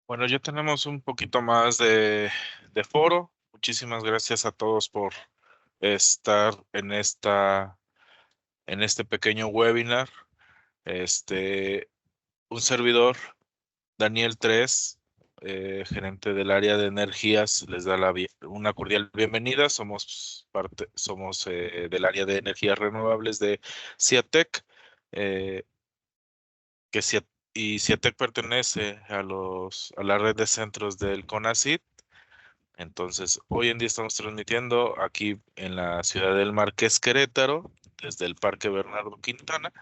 Bueno, ya tenemos un poquito más de foro. Muchísimas gracias a todos por estar en este pequeño webinar. Un servidor, Daniel 3, gerente del área de energías, les da una cordial bienvenida. Somos del área de energías renovables de CIATEC. eh, que CIATEC pertenece a la red de centros del CONACYT. Entonces, hoy en día estamos transmitiendo aquí en la ciudad del Marqués Querétaro, desde el Parque Bernardo Quintana,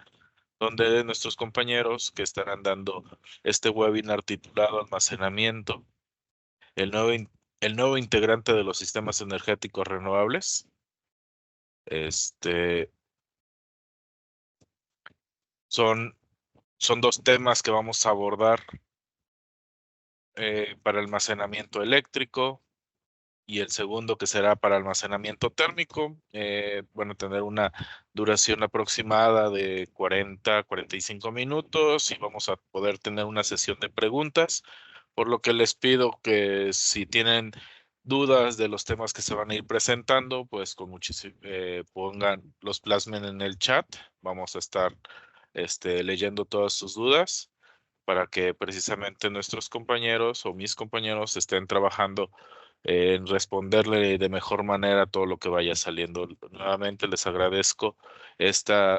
donde nuestros compañeros que estarán dando este webinar titulado Almacenamiento, el nuevo, in- el nuevo integrante de los sistemas energéticos renovables. Este, son, son dos temas que vamos a abordar para almacenamiento eléctrico, y el segundo que será para almacenamiento térmico. Bueno, tener una duración aproximada de 45 minutos y vamos a poder tener una sesión de preguntas, por lo que les pido que si tienen dudas de los temas que se van a ir presentando, pues con muchísimo los plasmen en el chat. Vamos a estar leyendo todas sus dudas para que precisamente nuestros compañeros o mis compañeros estén trabajando en responderle de mejor manera todo lo que vaya saliendo. Nuevamente les agradezco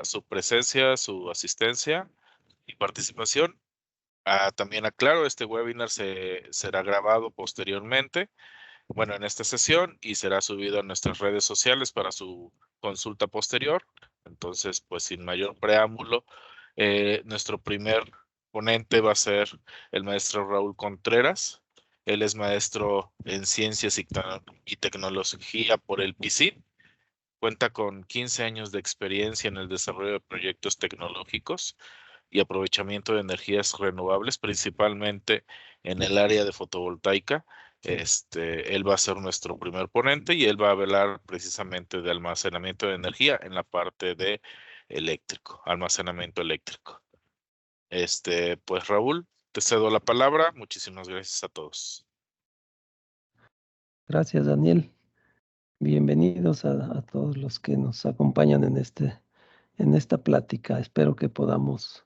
su presencia, su asistencia y participación. También aclaro, este webinar será grabado posteriormente, bueno, en esta sesión, y será subido a nuestras redes sociales para su consulta posterior. Entonces, pues sin mayor preámbulo, nuestro primer ponente va a ser el maestro Raúl Contreras. Él es maestro en ciencias y tecnología por el PICIT. Cuenta con 15 años de experiencia en el desarrollo de proyectos tecnológicos y aprovechamiento de energías renovables, principalmente en el área de fotovoltaica. Él va a ser nuestro primer ponente y él va a hablar precisamente de almacenamiento de energía en la parte de almacenamiento eléctrico. Pues Raúl, te cedo la palabra. Muchísimas gracias a todos. Gracias, Daniel. Bienvenidos a todos los que nos acompañan en esta plática. Espero que podamos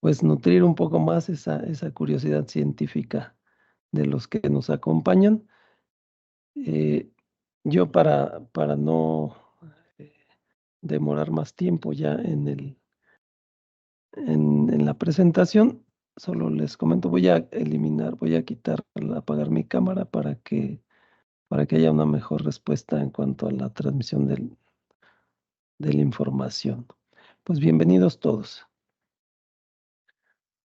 pues nutrir un poco más esa curiosidad científica de los que nos acompañan. Eh, yo para no eh, demorar más tiempo ya en la presentación, solo les comento, voy a apagar mi cámara para que haya una mejor respuesta en cuanto a la transmisión de la información. Pues bienvenidos todos.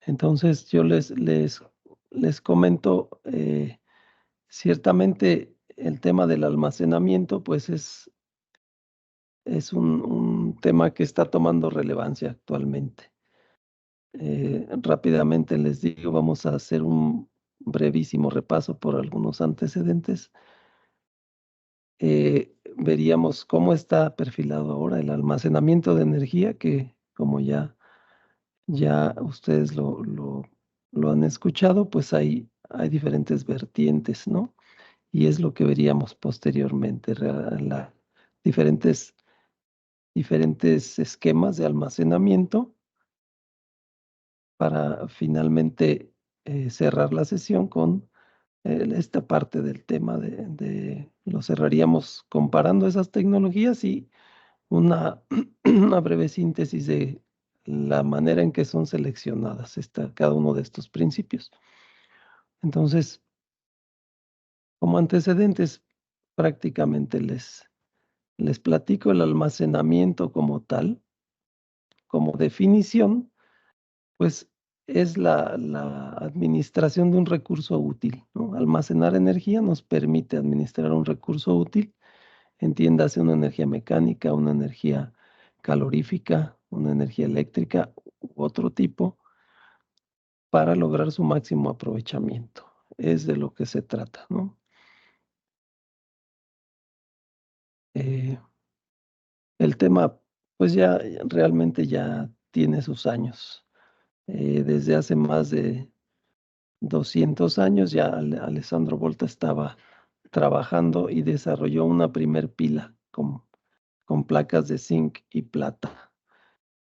Entonces yo les comento, ciertamente el tema del almacenamiento, pues es un tema que está tomando relevancia actualmente. Rápidamente les digo, vamos a hacer un brevísimo repaso por algunos antecedentes. Veríamos cómo está perfilado ahora el almacenamiento de energía, que como ya ustedes lo han escuchado, pues hay diferentes vertientes, ¿no? Y es lo que veríamos posteriormente, diferentes, diferentes esquemas de almacenamiento para finalmente cerrar la sesión con esta parte del tema lo cerraríamos comparando esas tecnologías y una, una breve síntesis de la manera en que son seleccionadas cada uno de estos principios. Entonces, como antecedentes, prácticamente les platico el almacenamiento como tal, como definición, pues es la administración de un recurso útil, ¿no? Almacenar energía nos permite administrar un recurso útil, entiéndase una energía mecánica, una energía calorífica, una energía eléctrica u otro tipo, para lograr su máximo aprovechamiento. Es de lo que se trata, ¿no? Eh, el tema, pues realmente ya tiene sus años. Desde hace más de 200 años ya Alessandro Volta estaba trabajando y desarrolló una primer pila con placas de zinc y plata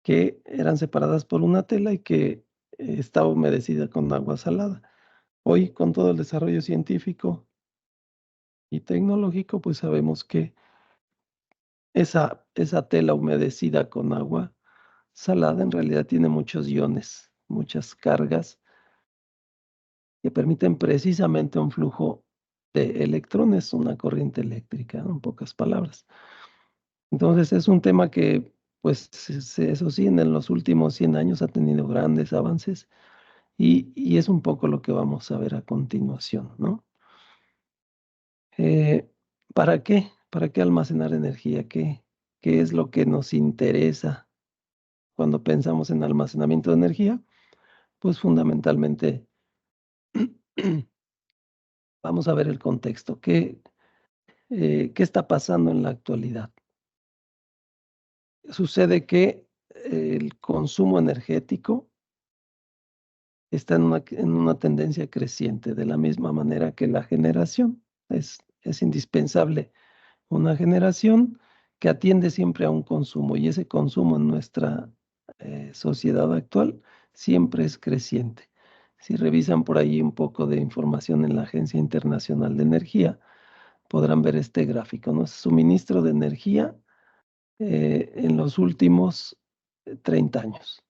que eran separadas por una tela y que estaba humedecida con agua salada. Hoy, con todo el desarrollo científico y tecnológico, pues sabemos que esa tela humedecida con agua salada en realidad tiene muchos iones, muchas cargas que permiten precisamente un flujo de electrones, una corriente eléctrica, en pocas palabras. Entonces es un tema que, pues, eso sí, en los últimos 100 años ha tenido grandes avances y es un poco lo que vamos a ver a continuación, ¿no? Eh, ¿Para qué? ¿Para qué almacenar energía? ¿Qué es lo que nos interesa cuando pensamos en almacenamiento de energía? Pues fundamentalmente vamos a ver el contexto. ¿Qué está pasando en la actualidad? Sucede que el consumo energético está en una tendencia creciente, de la misma manera que la generación. Es indispensable una generación que atiende siempre a un consumo y ese consumo en nuestra sociedad actual siempre es creciente. Si revisan por ahí un poco de información en la Agencia Internacional de Energía, podrán ver este gráfico, ¿no? Suministro de energía en los últimos 30 años.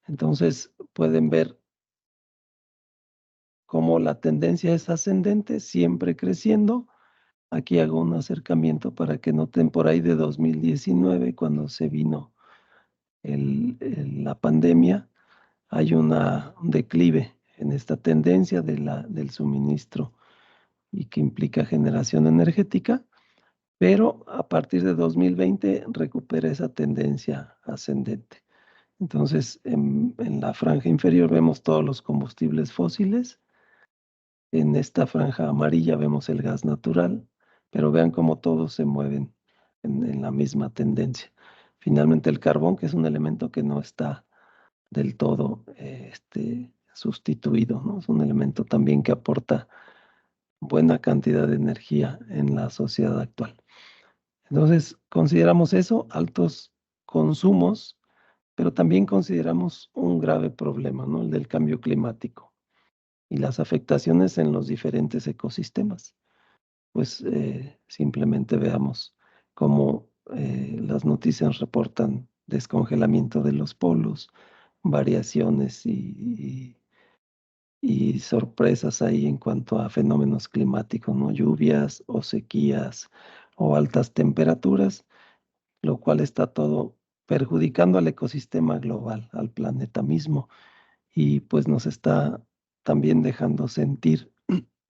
Entonces pueden ver cómo la tendencia es ascendente, siempre creciendo. Aquí hago un acercamiento para que noten por ahí de 2019, cuando se vino la pandemia, hay un declive en esta tendencia del suministro y que implica generación energética, pero a partir de 2020 recupera esa tendencia ascendente. Entonces, en la franja inferior vemos todos los combustibles fósiles. En esta franja amarilla vemos el gas natural, pero vean cómo todos se mueven en la misma tendencia. Finalmente el carbón, que es un elemento que no está del todo sustituido, ¿no? Es un elemento también que aporta buena cantidad de energía en la sociedad actual. Entonces, consideramos eso, altos consumos, pero también consideramos un grave problema, ¿no? El del cambio climático y las afectaciones en los diferentes ecosistemas. Pues simplemente veamos cómo las noticias reportan descongelamiento de los polos, variaciones y sorpresas ahí en cuanto a fenómenos climáticos, ¿no? Lluvias o sequías o altas temperaturas, lo cual está todo perjudicando al ecosistema global, al planeta mismo, y pues nos está también dejando sentir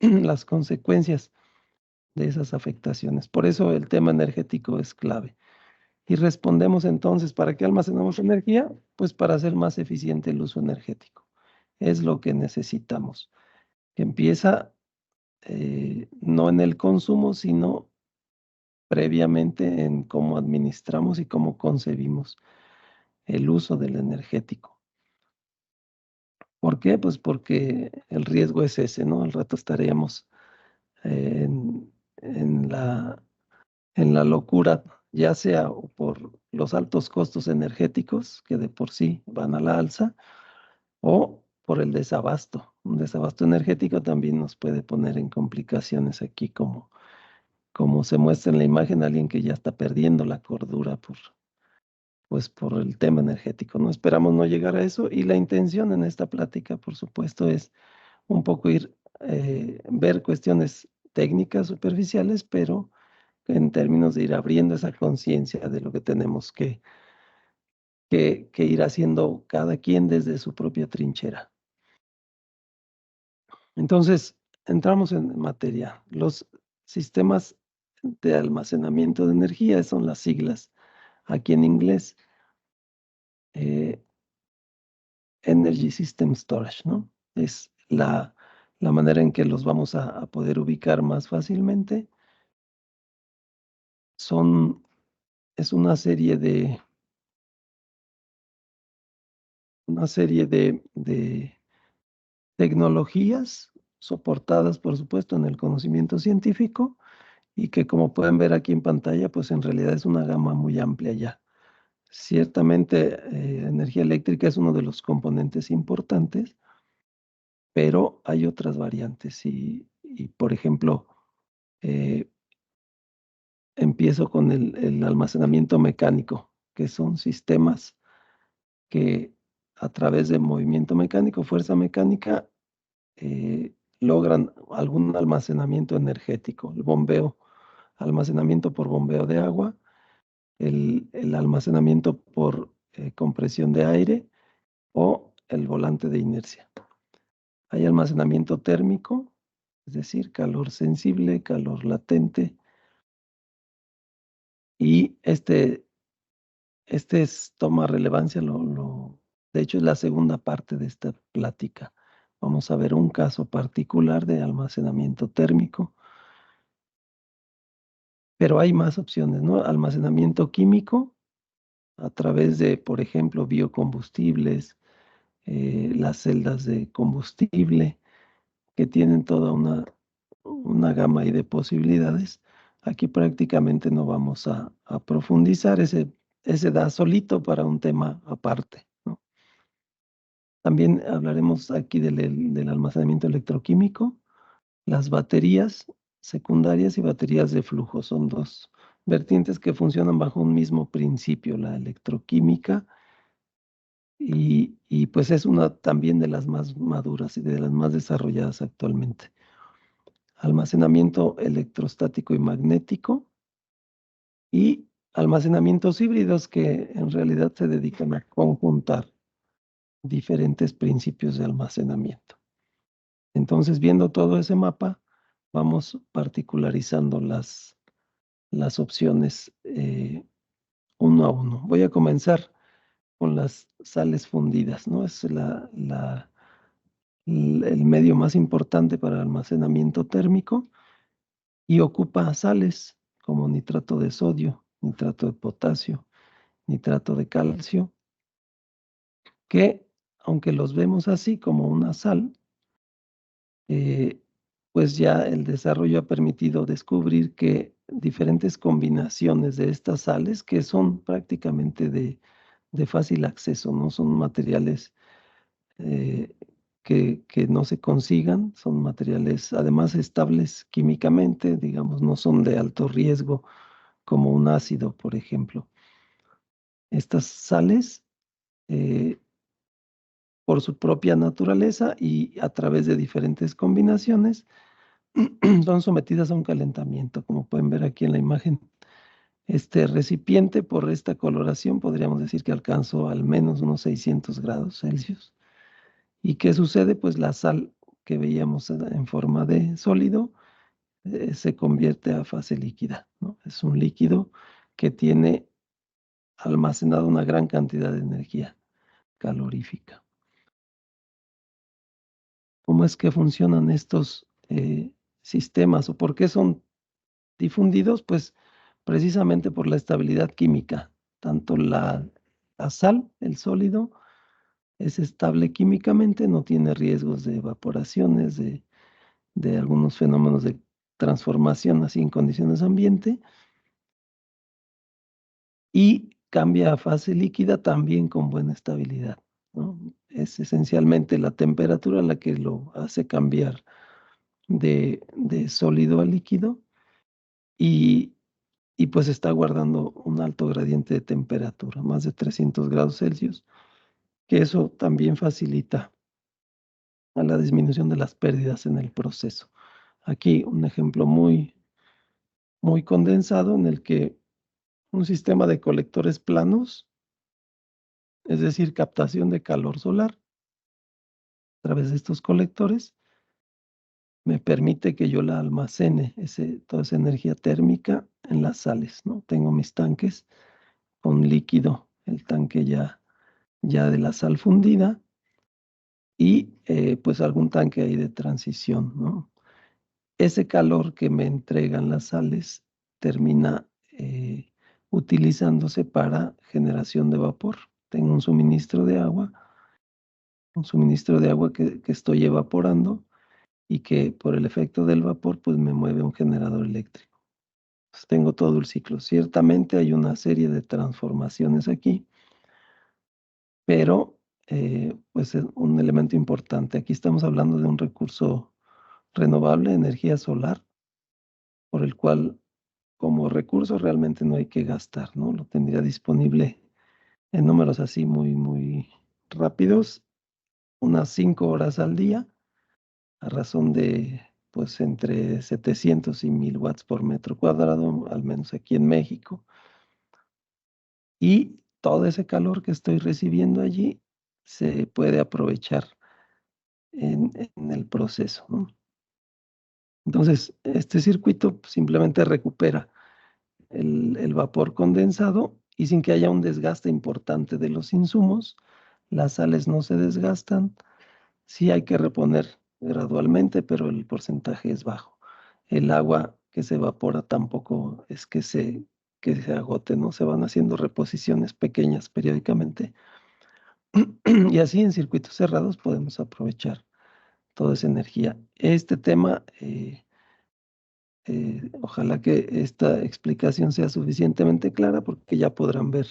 las consecuencias de esas afectaciones. Por eso el tema energético es clave. Y respondemos entonces, ¿para qué almacenamos energía? Pues para hacer más eficiente el uso energético. Es lo que necesitamos. Que empieza no en el consumo, sino previamente en cómo administramos y cómo concebimos el uso del energético. ¿Por qué? Pues porque el riesgo es ese, ¿no? Al rato estaríamos en la locura, ya sea por los altos costos energéticos, que de por sí van a la alza, o por el desabasto. Un desabasto energético también nos puede poner en complicaciones aquí, como se muestra en la imagen, alguien que ya está perdiendo la cordura por el tema energético. No esperamos no llegar a eso y la intención en esta plática, por supuesto, es un poco ver cuestiones técnicas superficiales, pero en términos de ir abriendo esa conciencia de lo que tenemos que ir haciendo cada quien desde su propia trinchera. Entonces, entramos en materia. Los sistemas de almacenamiento de energía son las siglas aquí en inglés, eh, Energy System Storage, ¿no? Es la manera en que los vamos a poder ubicar más fácilmente. Es una serie una serie de tecnologías soportadas, por supuesto, en el conocimiento científico y que, como pueden ver aquí en pantalla, pues en realidad es una gama muy amplia ya. Ciertamente, energía eléctrica es uno de los componentes importantes, pero hay otras variantes y por ejemplo, eh, empiezo con el almacenamiento mecánico, que son sistemas que a través de movimiento mecánico, fuerza mecánica, logran algún almacenamiento energético, el bombeo, almacenamiento por bombeo de agua, el almacenamiento por compresión de aire o el volante de inercia. Hay almacenamiento térmico, es decir, calor sensible, calor latente, y toma relevancia, de hecho es la segunda parte de esta plática. Vamos a ver un caso particular de almacenamiento térmico, pero hay más opciones, ¿no? Almacenamiento químico a través de, por ejemplo, biocombustibles, las celdas de combustible, que tienen toda una gama ahí de posibilidades. Aquí prácticamente no vamos a profundizar, ese da solito para un tema aparte, ¿no? También hablaremos aquí del almacenamiento electroquímico, las baterías secundarias y baterías de flujo. Son dos vertientes que funcionan bajo un mismo principio, la electroquímica, y pues es una también de las más maduras y de las más desarrolladas actualmente. Almacenamiento electrostático y magnético y almacenamientos híbridos que en realidad se dedican a conjuntar diferentes principios de almacenamiento. Entonces, viendo todo ese mapa, vamos particularizando las opciones uno a uno. Voy a comenzar con las sales fundidas, ¿no? Es el medio más importante para almacenamiento térmico y ocupa sales como nitrato de sodio, nitrato de potasio, nitrato de calcio, que aunque los vemos así como una sal, eh, pues ya el desarrollo ha permitido descubrir que diferentes combinaciones de estas sales, que son prácticamente de fácil acceso, no son materiales eh, que no se consigan, son materiales además estables químicamente, digamos, no son de alto riesgo como un ácido, por ejemplo. Estas sales, eh, por su propia naturaleza y a través de diferentes combinaciones, son sometidas a un calentamiento, como pueden ver aquí en la imagen. Este recipiente, por esta coloración, podríamos decir que alcanzó al menos unos 600 grados Celsius. ¿Y qué sucede? Pues la sal que veíamos en forma de sólido se convierte a fase líquida, ¿no? Es un líquido que tiene almacenado una gran cantidad de energía calorífica. ¿Cómo es que funcionan estos sistemas o por qué son difundidos? Pues precisamente por la estabilidad química. Tanto la sal, el sólido, es estable químicamente, no tiene riesgos de evaporaciones, de algunos fenómenos de transformación así en condiciones ambiente, y cambia a fase líquida también con buena estabilidad, ¿no? Es esencialmente la temperatura la que lo hace cambiar de sólido a líquido y, y pues está guardando un alto gradiente de temperatura, más de 300 grados Celsius, que eso también facilita a la disminución de las pérdidas en el proceso. Aquí un ejemplo muy condensado en el que un sistema de colectores planos, es decir, captación de calor solar a través de estos colectores, me permite que yo la almacene, toda esa energía térmica en las sales, ¿no? Tengo mis tanques con líquido, el tanque ya de la sal fundida y pues algún tanque ahí de transición, ¿no? Ese calor que me entregan las sales termina utilizándose para generación de vapor. Tengo un suministro de agua un suministro de agua que estoy evaporando y que por el efecto del vapor pues me mueve un generador eléctrico. Pues tengo todo el ciclo. Ciertamente hay una serie de transformaciones aquí, pero pues es un elemento importante. Aquí estamos hablando de un recurso renovable, energía solar, por el cual como recurso realmente no hay que gastar, ¿no? Lo tendría disponible en números así muy rápidos, unas 5 horas al día, a razón de pues entre 700 y 1000 watts por metro cuadrado, al menos aquí en México. Y todo ese calor que estoy recibiendo allí se puede aprovechar en el proceso, ¿no? Entonces, este circuito simplemente recupera el vapor condensado y sin que haya un desgaste importante de los insumos, las sales no se desgastan. Sí hay que reponer gradualmente, pero el porcentaje es bajo. El agua que se evapora tampoco es que se agote, ¿no? Se van haciendo reposiciones pequeñas periódicamente. Y así en circuitos cerrados podemos aprovechar toda esa energía. Este tema, ojalá que esta explicación sea suficientemente clara porque ya podrán ver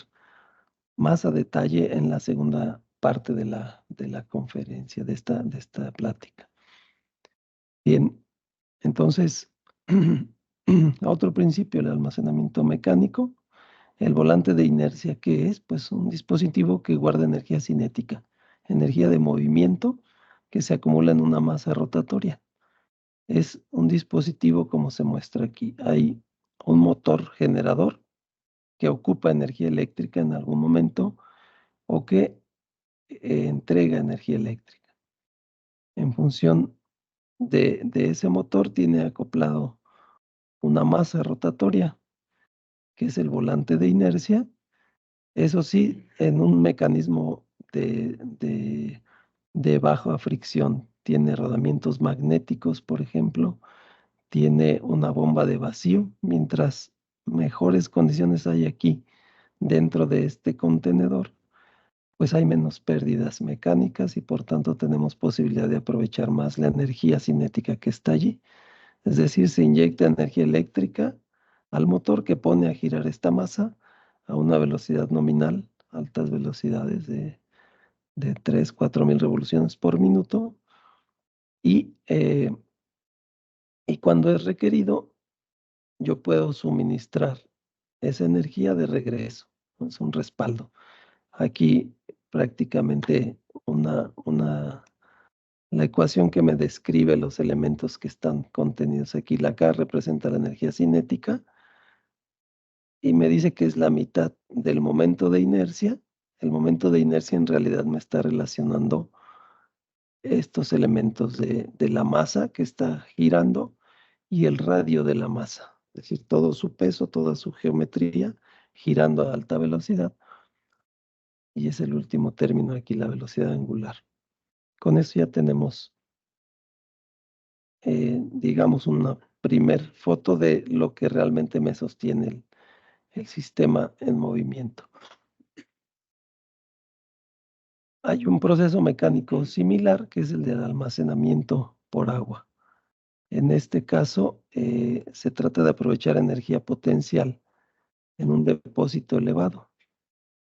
más a detalle en la segunda parte de la conferencia, de esta plática. Bien, entonces, otro principio, el almacenamiento mecánico, el volante de inercia, ¿qué es? Pues un dispositivo que guarda energía cinética, energía de movimiento que se acumula en una masa rotatoria. Es un dispositivo como se muestra aquí. Hay un motor generador que ocupa energía eléctrica en algún momento o que entrega energía eléctrica. En función de ese motor tiene acoplado una masa rotatoria, que es el volante de inercia, eso sí, en un mecanismo de baja fricción. Tiene rodamientos magnéticos, por ejemplo, tiene una bomba de vacío. Mientras mejores condiciones hay aquí dentro de este contenedor, pues hay menos pérdidas mecánicas y por tanto tenemos posibilidad de aprovechar más la energía cinética que está allí. Es decir, se inyecta energía eléctrica al motor que pone a girar esta masa a una velocidad nominal, altas velocidades de 3, 4 mil revoluciones por minuto. Y, y cuando es requerido, yo puedo suministrar esa energía de regreso. Es un respaldo. Aquí prácticamente la ecuación que me describe los elementos que están contenidos aquí. La K representa la energía cinética y me dice que es la mitad del momento de inercia. El momento de inercia en realidad me está relacionando estos elementos de la masa que está girando y el radio de la masa, es decir, todo su peso, toda su geometría girando a alta velocidad. Y es el último término aquí, la velocidad angular. Con eso ya tenemos, digamos, una primer foto de lo que realmente me sostiene el sistema en movimiento. Hay un proceso mecánico similar que es el del almacenamiento por agua. En este caso, se trata de aprovechar energía potencial en un depósito elevado.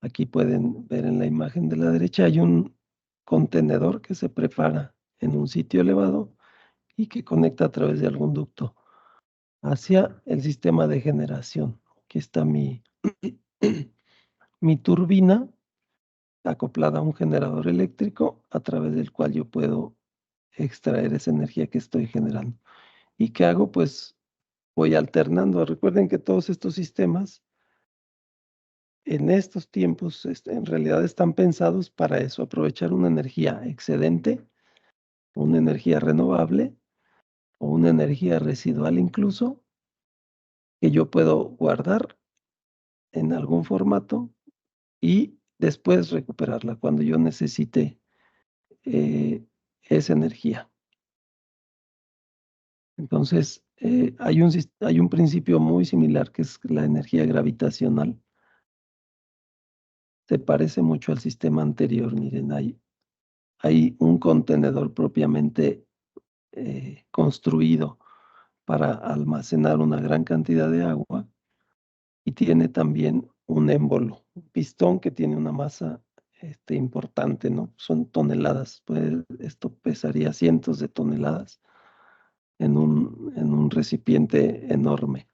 Aquí pueden ver en la imagen de la derecha, hay un contenedor que se prepara en un sitio elevado y que conecta a través de algún ducto hacia el sistema de generación. Aquí está mi turbina acoplada a un generador eléctrico a través del cual yo puedo extraer esa energía que estoy generando. ¿Y qué hago? Pues voy alternando. Recuerden que todos estos sistemas en estos tiempos en realidad están pensados para eso, aprovechar una energía excedente, una energía renovable o una energía residual incluso, que yo puedo guardar en algún formato y después recuperarla cuando yo necesite esa energía. Entonces, hay un principio muy similar que es la energía gravitacional. Se parece mucho al sistema anterior. Miren, hay un contenedor propiamente construido para almacenar una gran cantidad de agua y tiene también un émbolo, un pistón que tiene una masa importante, ¿no? Son toneladas, pues esto pesaría cientos de toneladas en un recipiente enorme.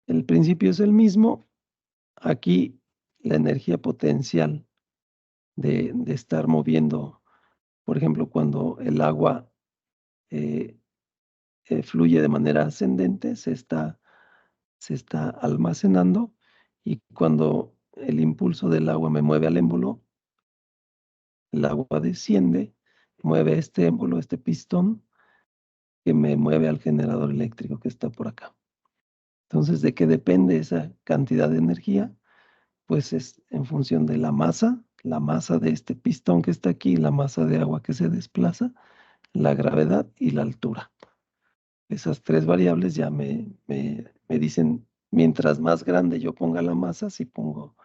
El principio es el mismo. Aquí la energía potencial de estar moviendo, por ejemplo, cuando el agua eh, fluye de manera ascendente, se está almacenando, y cuando el impulso del agua me mueve al émbolo, el agua desciende, mueve este émbolo, este pistón, que me mueve al generador eléctrico que está por acá. Entonces, ¿de qué depende esa cantidad de energía? Pues es en función de la masa de este pistón que está aquí, la masa de agua que se desplaza, la gravedad y la altura. Esas tres variables ya me dicen, mientras más grande yo ponga la masa, si pongo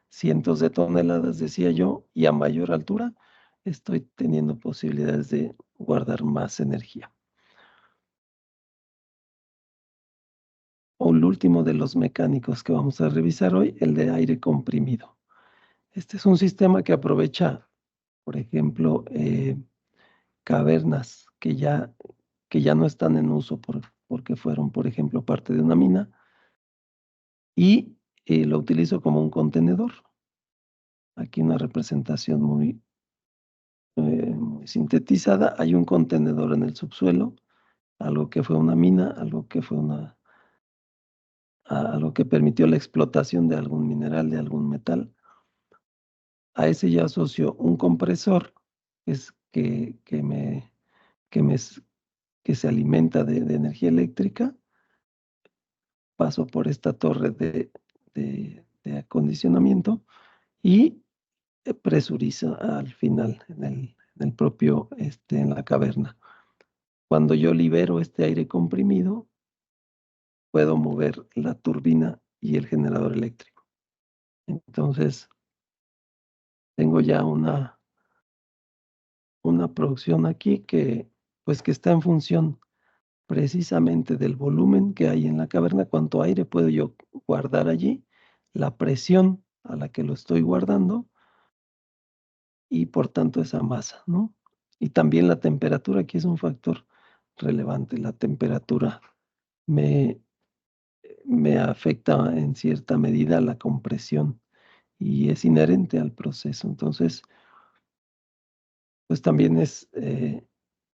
cientos de toneladas, decía yo, y a mayor altura, estoy teniendo posibilidades de guardar más energía. O el último de los mecánicos que vamos a revisar hoy, el de aire comprimido. Este es un sistema que aprovecha, por ejemplo, cavernas que ya no están en uso porque fueron, por ejemplo, parte de una mina, y lo utilizo como un contenedor. Aquí una representación muy sintetizada. Hay un contenedor en el subsuelo, algo que fue una mina, algo que fue algo que permitió la explotación de algún mineral, de algún metal. A ese ya asocio un compresor, es que, me, que se alimenta de energía eléctrica. Paso por esta torre de acondicionamiento y presuriza al final en el propio, en la caverna. Cuando yo libero este aire comprimido, puedo mover la turbina y el generador eléctrico. Entonces, tengo ya una producción aquí pues, que está en función precisamente del volumen que hay en la caverna, cuánto aire puedo yo guardar allí, la presión a la que lo estoy guardando y por tanto esa masa, ¿no? Y también la temperatura, aquí es un factor relevante. La temperatura me, me afecta en cierta medida la compresión y es inherente al proceso. Entonces, pues también es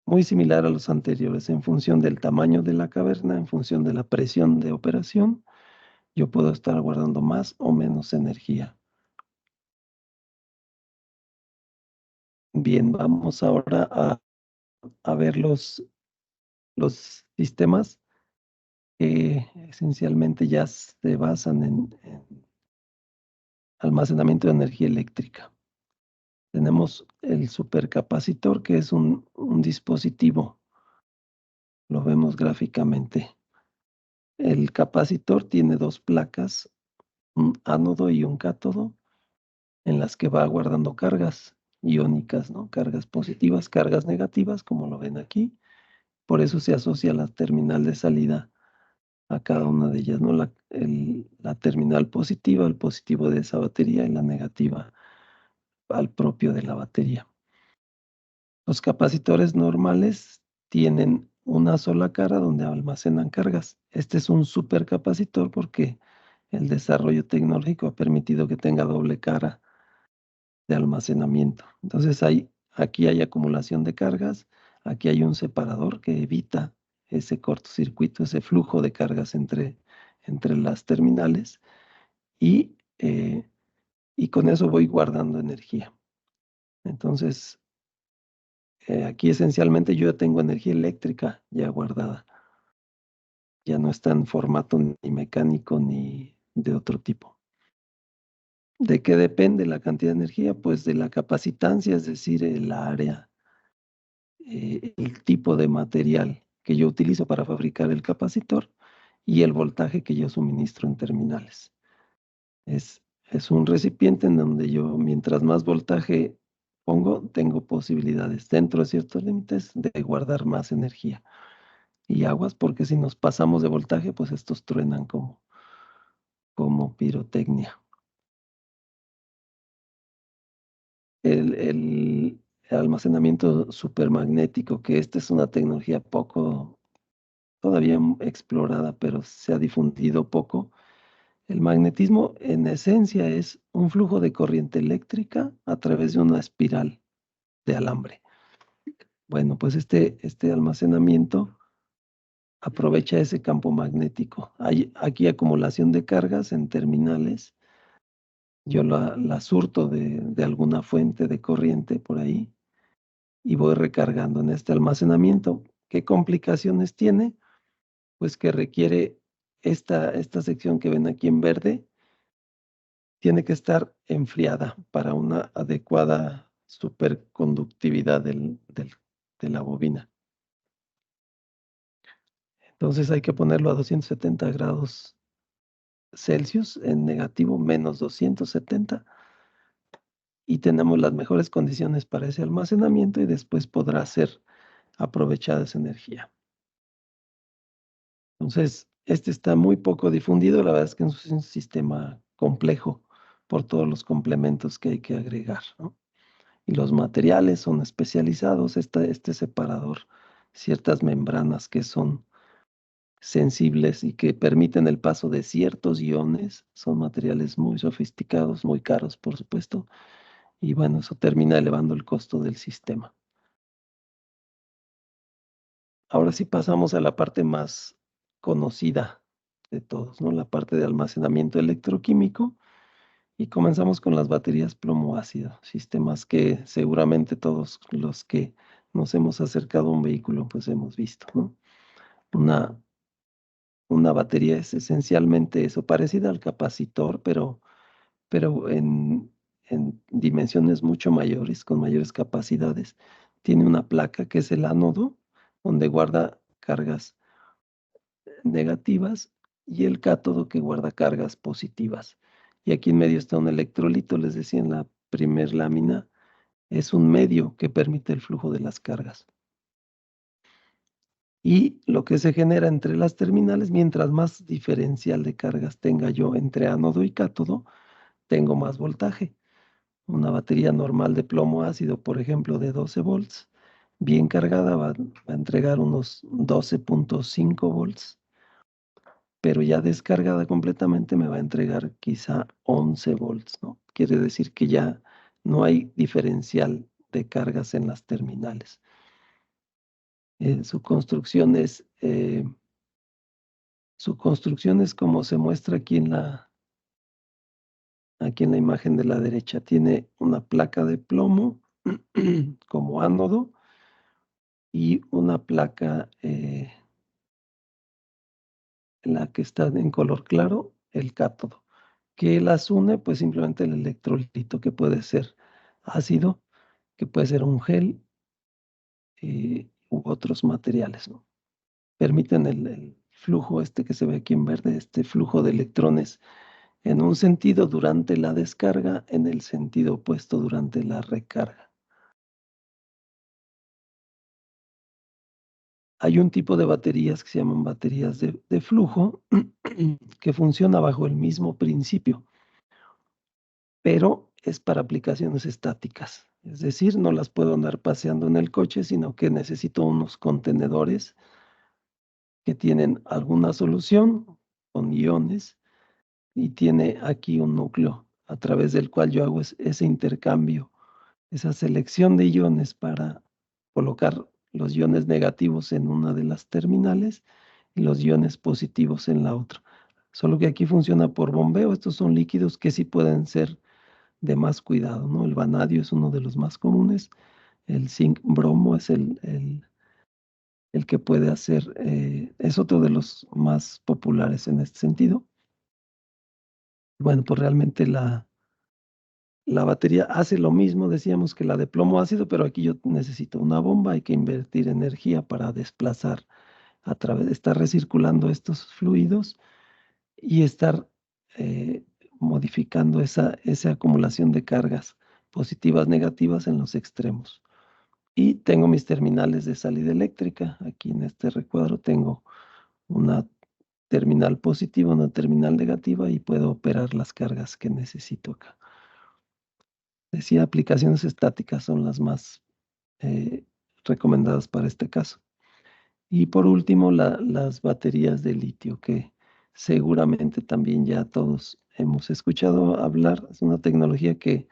muy similar a los anteriores. En función del tamaño de la caverna, en función de la presión de operación, yo puedo estar guardando más o menos energía. Bien, vamos ahora a ver los sistemas que esencialmente ya se basan en almacenamiento de energía eléctrica. Tenemos el supercapacitor, que es un dispositivo, lo vemos gráficamente. El capacitor tiene dos placas, un ánodo y un cátodo, en las que va guardando cargas iónicas, ¿no? Cargas positivas, cargas negativas, como lo ven aquí. Por eso se asocia la terminal de salida a cada una de ellas, ¿no? La terminal positiva, el positivo de esa batería, y la negativa al propio de la batería. Los capacitores normales tienen una sola cara donde almacenan cargas. Este es un supercapacitor porque el desarrollo tecnológico ha permitido que tenga doble cara de almacenamiento. Entonces aquí hay acumulación de cargas, aquí hay un separador que evita ese cortocircuito, ese flujo de cargas entre las terminales, y, y con eso voy guardando energía. Entonces, aquí esencialmente yo ya tengo energía eléctrica ya guardada. Ya no está en formato ni mecánico ni de otro tipo. ¿De qué depende la cantidad de energía? Pues de la capacitancia, es decir, el área, el tipo de material que yo utilizo para fabricar el capacitor y el voltaje que yo suministro en terminales. Es un recipiente en donde yo, mientras más voltaje pongo, tengo posibilidades dentro de ciertos límites de guardar más energía. Y aguas, porque si nos pasamos de voltaje, pues estos truenan como pirotecnia. El almacenamiento supermagnético, que esta es una tecnología poco todavía explorada, pero se ha difundido poco. El magnetismo, en esencia, es un flujo de corriente eléctrica a través de una espiral de alambre. Bueno, pues este almacenamiento aprovecha ese campo magnético. Hay aquí acumulación de cargas en terminales. Yo la surto de alguna fuente de corriente por ahí y voy recargando en este almacenamiento. ¿Qué complicaciones tiene? Pues que requiere esta sección que ven aquí en verde, tiene que estar enfriada para una adecuada superconductividad de la bobina. Entonces hay que ponerlo a 270 grados Celsius en negativo, menos 270, y tenemos las mejores condiciones para ese almacenamiento y después podrá ser aprovechada esa energía. Entonces, este está muy poco difundido, la verdad es que es un sistema complejo por todos los complementos que hay que agregar, ¿no? Y los materiales son especializados, este separador, ciertas membranas que son sensibles y que permiten el paso de ciertos iones, son materiales muy sofisticados, muy caros, por supuesto, y bueno, eso termina elevando el costo del sistema. Ahora sí pasamos a la parte más conocida de todos, ¿no? La parte de almacenamiento electroquímico, y comenzamos con las baterías plomo ácido, sistemas que seguramente todos los que nos hemos acercado a un vehículo pues hemos visto, ¿no? Una batería es esencialmente eso, parecida al capacitor, pero en dimensiones mucho mayores, con mayores capacidades. Tiene una placa que es el ánodo, donde guarda cargas negativas, y el cátodo que guarda cargas positivas. Y aquí en medio está un electrolito, les decía en la primer lámina, es un medio que permite el flujo de las cargas. Y lo que se genera entre las terminales, mientras más diferencial de cargas tenga yo entre ánodo y cátodo, tengo más voltaje. Una batería normal de plomo ácido, por ejemplo, de 12 volts, bien cargada va a entregar unos 12.5 volts, pero ya descargada completamente me va a entregar quizá 11 volts, ¿no? Quiere decir que ya no hay diferencial de cargas en las terminales. Su construcción es como se muestra aquí en la imagen de la derecha. Tiene una placa de plomo como ánodo y una placa, la que está en color claro, el cátodo. ¿Qué las une? Pues simplemente el electrolito, que puede ser ácido, que puede ser un gel u otros materiales, ¿no? Permiten el flujo este que se ve aquí en verde, este flujo de electrones en un sentido durante la descarga, en el sentido opuesto durante la recarga. Hay un tipo de baterías que se llaman baterías de flujo que funciona bajo el mismo principio, pero es para aplicaciones estáticas. Es decir, no las puedo andar paseando en el coche, sino que necesito unos contenedores que tienen alguna solución con iones y tiene aquí un núcleo a través del cual yo hago ese intercambio, esa selección de iones para colocar los iones negativos en una de las terminales y los iones positivos en la otra. Solo que aquí funciona por bombeo. Estos son líquidos que sí pueden ser de más cuidado, ¿no? El vanadio es uno de los más comunes. El zinc bromo es el que puede hacer, es otro de los más populares en este sentido. Bueno, pues realmente la batería hace lo mismo, decíamos, que la de plomo ácido, pero aquí yo necesito una bomba, hay que invertir energía para desplazar a través de estar recirculando estos fluidos y estar modificando esa acumulación de cargas positivas, negativas en los extremos. Y tengo mis terminales de salida eléctrica. Aquí en este recuadro tengo una terminal positiva, una terminal negativa y puedo operar las cargas que necesito acá. Decía, aplicaciones estáticas son las más recomendadas para este caso. Y por último, las baterías de litio, que seguramente también ya todos hemos escuchado hablar. Es una tecnología que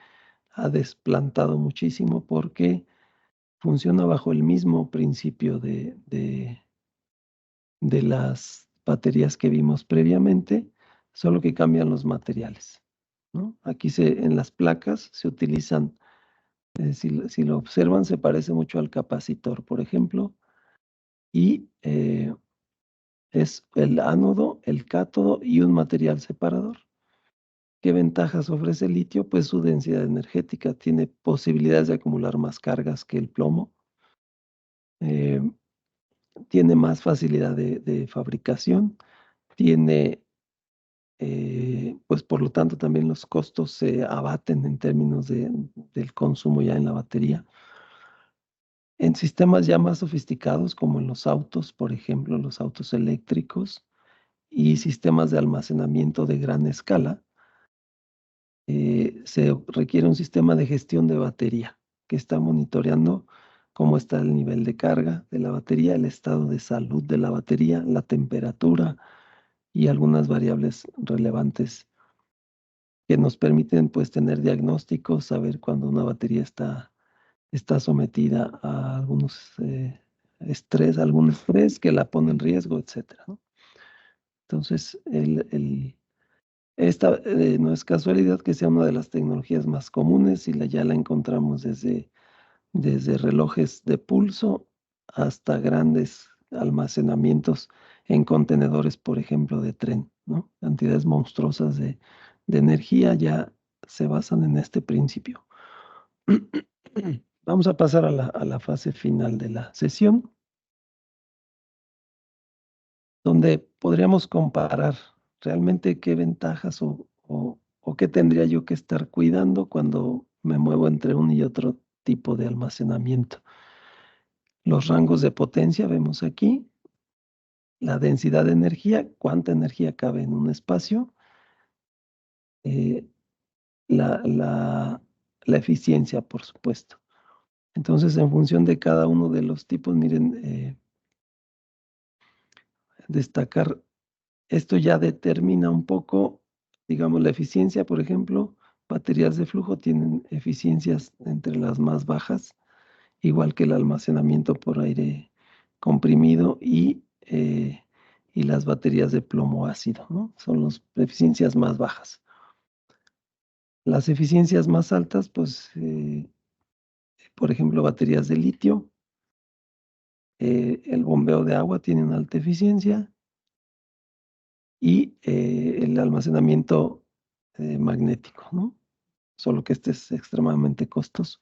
ha desplantado muchísimo porque funciona bajo el mismo principio de las baterías que vimos previamente, solo que cambian los materiales, ¿no? Aquí en las placas se utilizan, si lo observan, se parece mucho al capacitor, por ejemplo, y es el ánodo, el cátodo y un material separador. ¿Qué ventajas ofrece el litio? Pues su densidad energética, tiene posibilidades de acumular más cargas que el plomo, eh, tiene más facilidad de fabricación, tiene, pues por lo tanto también los costos se abaten en términos del consumo ya en la batería. En sistemas ya más sofisticados como en los autos, por ejemplo, los autos eléctricos y sistemas de almacenamiento de gran escala, se requiere un sistema de gestión de batería que está monitoreando cómo está el nivel de carga de la batería, el estado de salud de la batería, la temperatura y algunas variables relevantes que nos permiten pues tener diagnósticos, saber cuando una batería está sometida a algún estrés que la pone en riesgo, etcétera, ¿no? Entonces, esta no es casualidad que sea una de las tecnologías más comunes y ya la encontramos desde relojes de pulso hasta grandes almacenamientos en contenedores, por ejemplo, de tren, ¿no? Cantidades monstruosas de energía ya se basan en este principio. Vamos a pasar a la fase final de la sesión, donde podríamos comparar realmente qué ventajas o qué tendría yo que estar cuidando cuando me muevo entre un y otro tipo de almacenamiento. Los rangos de potencia vemos aquí, la densidad de energía, cuánta energía cabe en un espacio, eh, la eficiencia, por supuesto. Entonces, en función de cada uno de los tipos, miren, destacar, esto ya determina un poco, digamos, la eficiencia. Por ejemplo, baterías de flujo tienen eficiencias entre las más bajas, igual que el almacenamiento por aire comprimido y las baterías de plomo ácido, ¿no? Son las eficiencias más bajas. Las eficiencias más altas, pues, por ejemplo, baterías de litio, el bombeo de agua tiene una alta eficiencia y el almacenamiento magnético, ¿no? Solo que este es extremadamente costoso.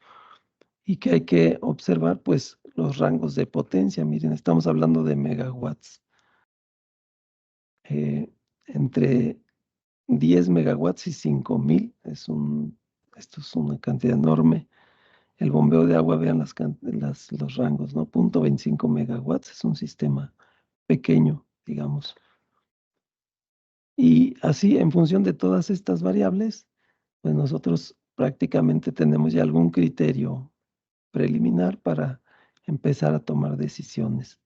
Y que hay que observar, pues, los rangos de potencia. Miren, estamos hablando de megawatts. Entre 10 megawatts y 5000, esto es una cantidad enorme. El bombeo de agua, vean los rangos, ¿no? 0.25 megawatts, es un sistema pequeño, digamos. Y así, en función de todas estas variables, pues nosotros prácticamente tenemos ya algún criterio preliminar para empezar a tomar decisiones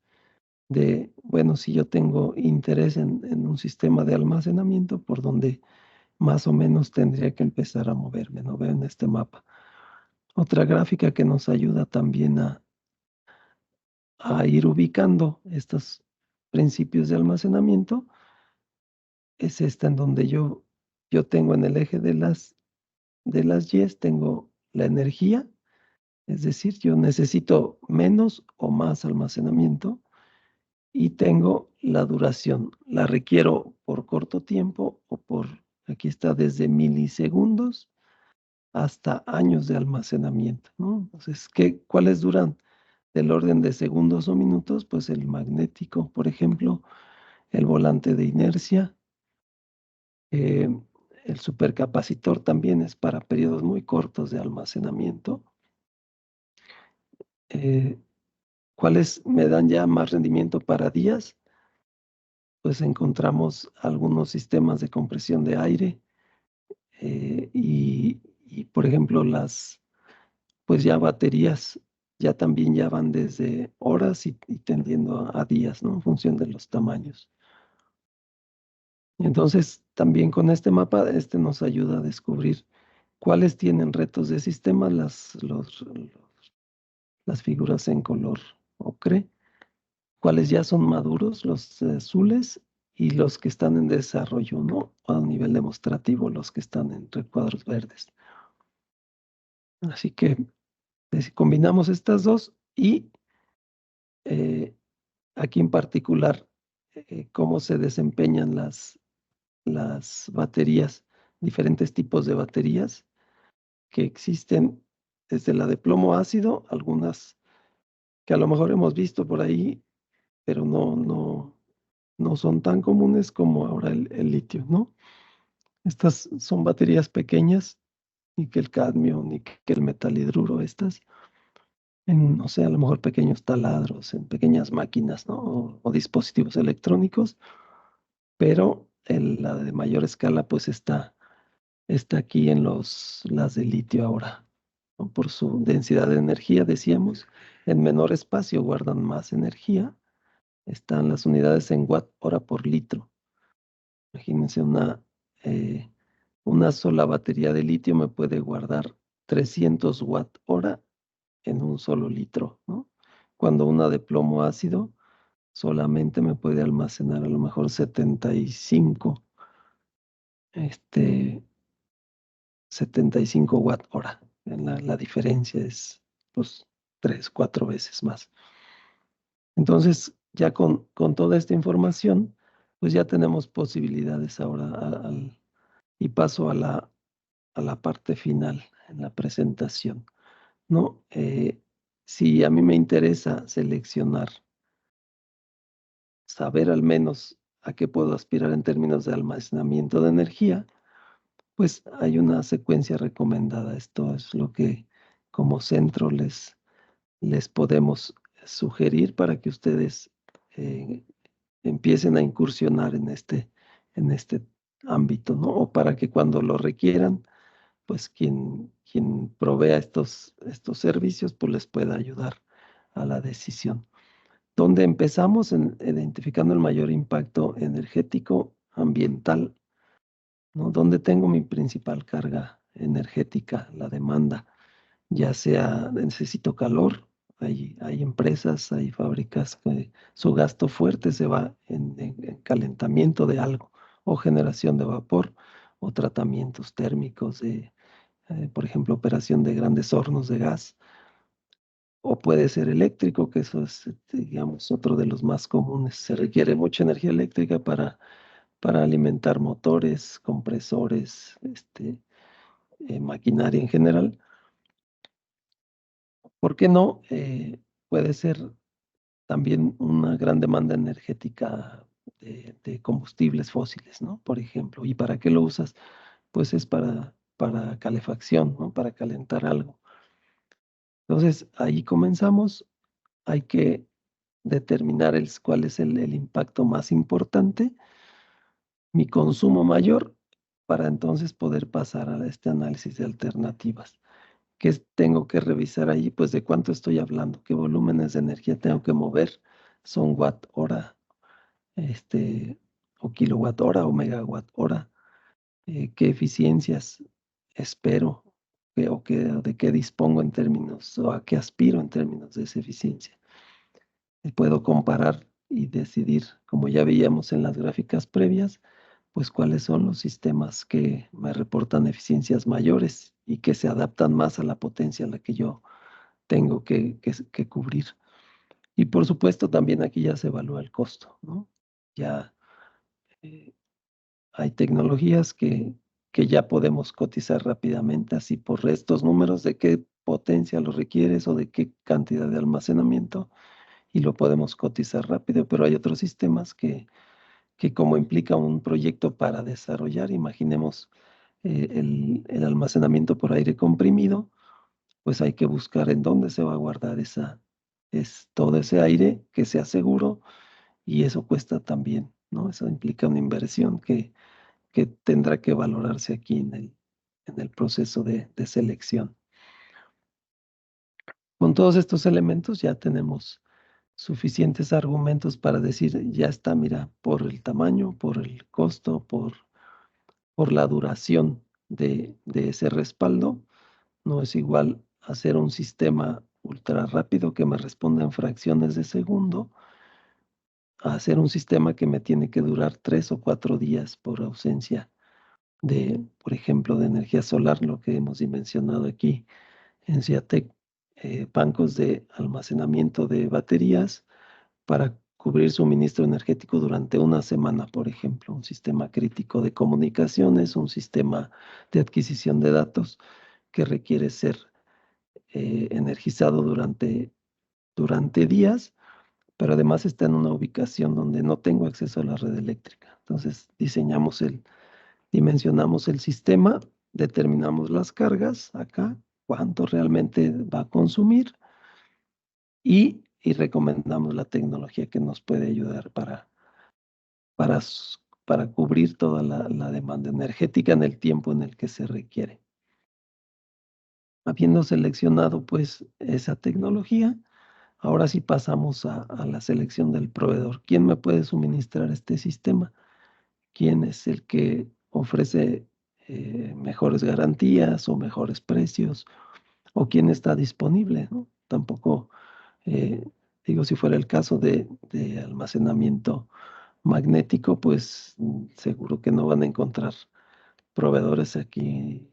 de, bueno, si yo tengo interés en un sistema de almacenamiento, por donde más o menos tendría que empezar a moverme, ¿no? Veo en este mapa. Otra gráfica que nos ayuda también a ir ubicando estos principios de almacenamiento es esta, en donde yo tengo en el eje de las Y, tengo la energía, es decir, yo necesito menos o más almacenamiento y tengo la duración. La requiero por corto tiempo aquí está, desde milisegundos hasta años de almacenamiento, ¿no? Entonces, ¿cuáles duran del orden de segundos o minutos? Pues el magnético, por ejemplo, el volante de inercia, eh, El supercapacitor también es para periodos muy cortos de almacenamiento. ¿Cuáles me dan ya más rendimiento para días? Pues encontramos algunos sistemas de compresión de aire y, por ejemplo, pues ya baterías ya también ya van desde horas y tendiendo a días, ¿no? En función de los tamaños. Entonces, también con este mapa, nos ayuda a descubrir cuáles tienen retos de sistema, las figuras en color ocre, cuáles ya son maduros, los azules, y los que están en desarrollo, ¿no? A nivel demostrativo, los que están en recuadros verdes. Así que si combinamos estas dos y aquí en particular, cómo se desempeñan las baterías, diferentes tipos de baterías que existen desde la de plomo ácido, algunas que a lo mejor hemos visto por ahí, pero no son tan comunes como ahora el litio, ¿no? Estas son baterías pequeñas, níquel cadmio, níquel metal hidruro, estas, no sé, a lo mejor pequeños taladros, en pequeñas máquinas, ¿no? O dispositivos electrónicos, pero la de mayor escala, pues está aquí en las de litio ahora, ¿no? Por su densidad de energía, decíamos, en menor espacio guardan más energía. Están las unidades en watt hora por litro. Imagínense una sola batería de litio me puede guardar 300 watt hora en un solo litro, ¿no? Cuando una de plomo ácido solamente me puede almacenar a lo mejor 75, este, 75 watt hora. La diferencia es, pues, 3, 4 veces más. Entonces, ya con toda esta información, pues ya tenemos posibilidades ahora y paso a la parte final en la presentación, ¿no? Si a mí me interesa seleccionar, saber al menos a qué puedo aspirar en términos de almacenamiento de energía, pues hay una secuencia recomendada. Esto es lo que como centro les podemos sugerir para que ustedes empiecen a incursionar en este ámbito, ¿no? O para que cuando lo requieran, pues quien provea estos servicios, pues les pueda ayudar a la decisión. ¿Dónde empezamos? Identificando el mayor impacto energético ambiental, ¿no? ¿Dónde tengo mi principal carga energética, la demanda? Ya sea necesito calor, hay empresas, hay fábricas que su gasto fuerte se va en calentamiento de algo, o generación de vapor, o tratamientos térmicos por ejemplo, operación de grandes hornos de gas, o puede ser eléctrico, que eso es, digamos, otro de los más comunes. Se requiere mucha energía eléctrica para alimentar motores, compresores, maquinaria en general. ¿Por qué no? Puede ser también una gran demanda energética de combustibles fósiles, ¿no? Por ejemplo. ¿Y para qué lo usas? Pues es para calefacción, ¿no? Para calentar algo. Entonces, ahí comenzamos. Hay que determinar cuál es el impacto más importante, mi consumo mayor, para entonces poder pasar a este análisis de alternativas. ¿Qué tengo que revisar ahí? Pues de cuánto estoy hablando, qué volúmenes de energía tengo que mover, son watt hora, o kilowatt hora o megawatt hora, qué eficiencias espero de qué dispongo en términos, o a qué aspiro en términos de esa eficiencia. Puedo comparar y decidir, como ya veíamos en las gráficas previas, pues cuáles son los sistemas que me reportan eficiencias mayores y que se adaptan más a la potencia a la que yo tengo que cubrir. Y por supuesto también aquí ya se evalúa el costo, ¿no? Ya hay tecnologías que ya podemos cotizar rápidamente, así por estos números de qué potencia lo requieres o de qué cantidad de almacenamiento, y lo podemos cotizar rápido, pero hay otros sistemas que como implica un proyecto para desarrollar, imaginemos el almacenamiento por aire comprimido, pues hay que buscar en dónde se va a guardar todo ese aire que sea seguro, y eso cuesta también, ¿no? Eso implica una inversión que tendrá que valorarse aquí en el proceso de selección. Con todos estos elementos ya tenemos suficientes argumentos para decir, ya está, mira, por el tamaño, por el costo, por la duración de ese respaldo. No es igual hacer un sistema ultra rápido que me responda en fracciones de segundo a hacer un sistema que me tiene que durar 3 o 4 días por ausencia por ejemplo, de energía solar, lo que hemos dimensionado aquí en Ciatec, bancos de almacenamiento de baterías para cubrir suministro energético durante una semana, por ejemplo, un sistema crítico de comunicaciones, un sistema de adquisición de datos que requiere ser energizado durante días, pero además está en una ubicación donde no tengo acceso a la red eléctrica. Entonces, dimensionamos el sistema, determinamos las cargas acá, cuánto realmente va a consumir, y recomendamos la tecnología que nos puede ayudar para, para cubrir toda la demanda energética en el tiempo en el que se requiere. Habiendo seleccionado pues esa tecnología, ahora sí pasamos a la selección del proveedor. ¿Quién me puede suministrar este sistema? ¿Quién es el que ofrece mejores garantías o mejores precios? ¿O quién está disponible, ¿no? Tampoco, eh, digo, si fuera el caso de almacenamiento magnético, pues seguro que no van a encontrar proveedores aquí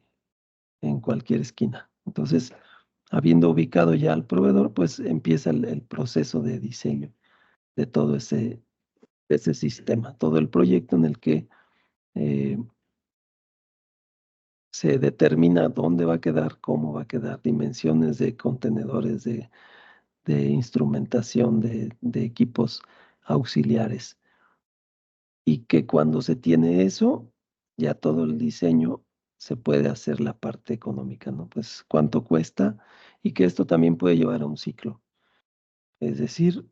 en cualquier esquina. Entonces, habiendo ubicado ya al proveedor, pues empieza el proceso de diseño de todo ese sistema, todo el proyecto en el que eh, se determina dónde va a quedar, cómo va a quedar, dimensiones de contenedores, de instrumentación, de equipos auxiliares. Y que cuando se tiene eso, ya todo el diseño se puede hacer la parte económica, ¿no? Pues cuánto cuesta, y que esto también puede llevar a un ciclo. Es decir,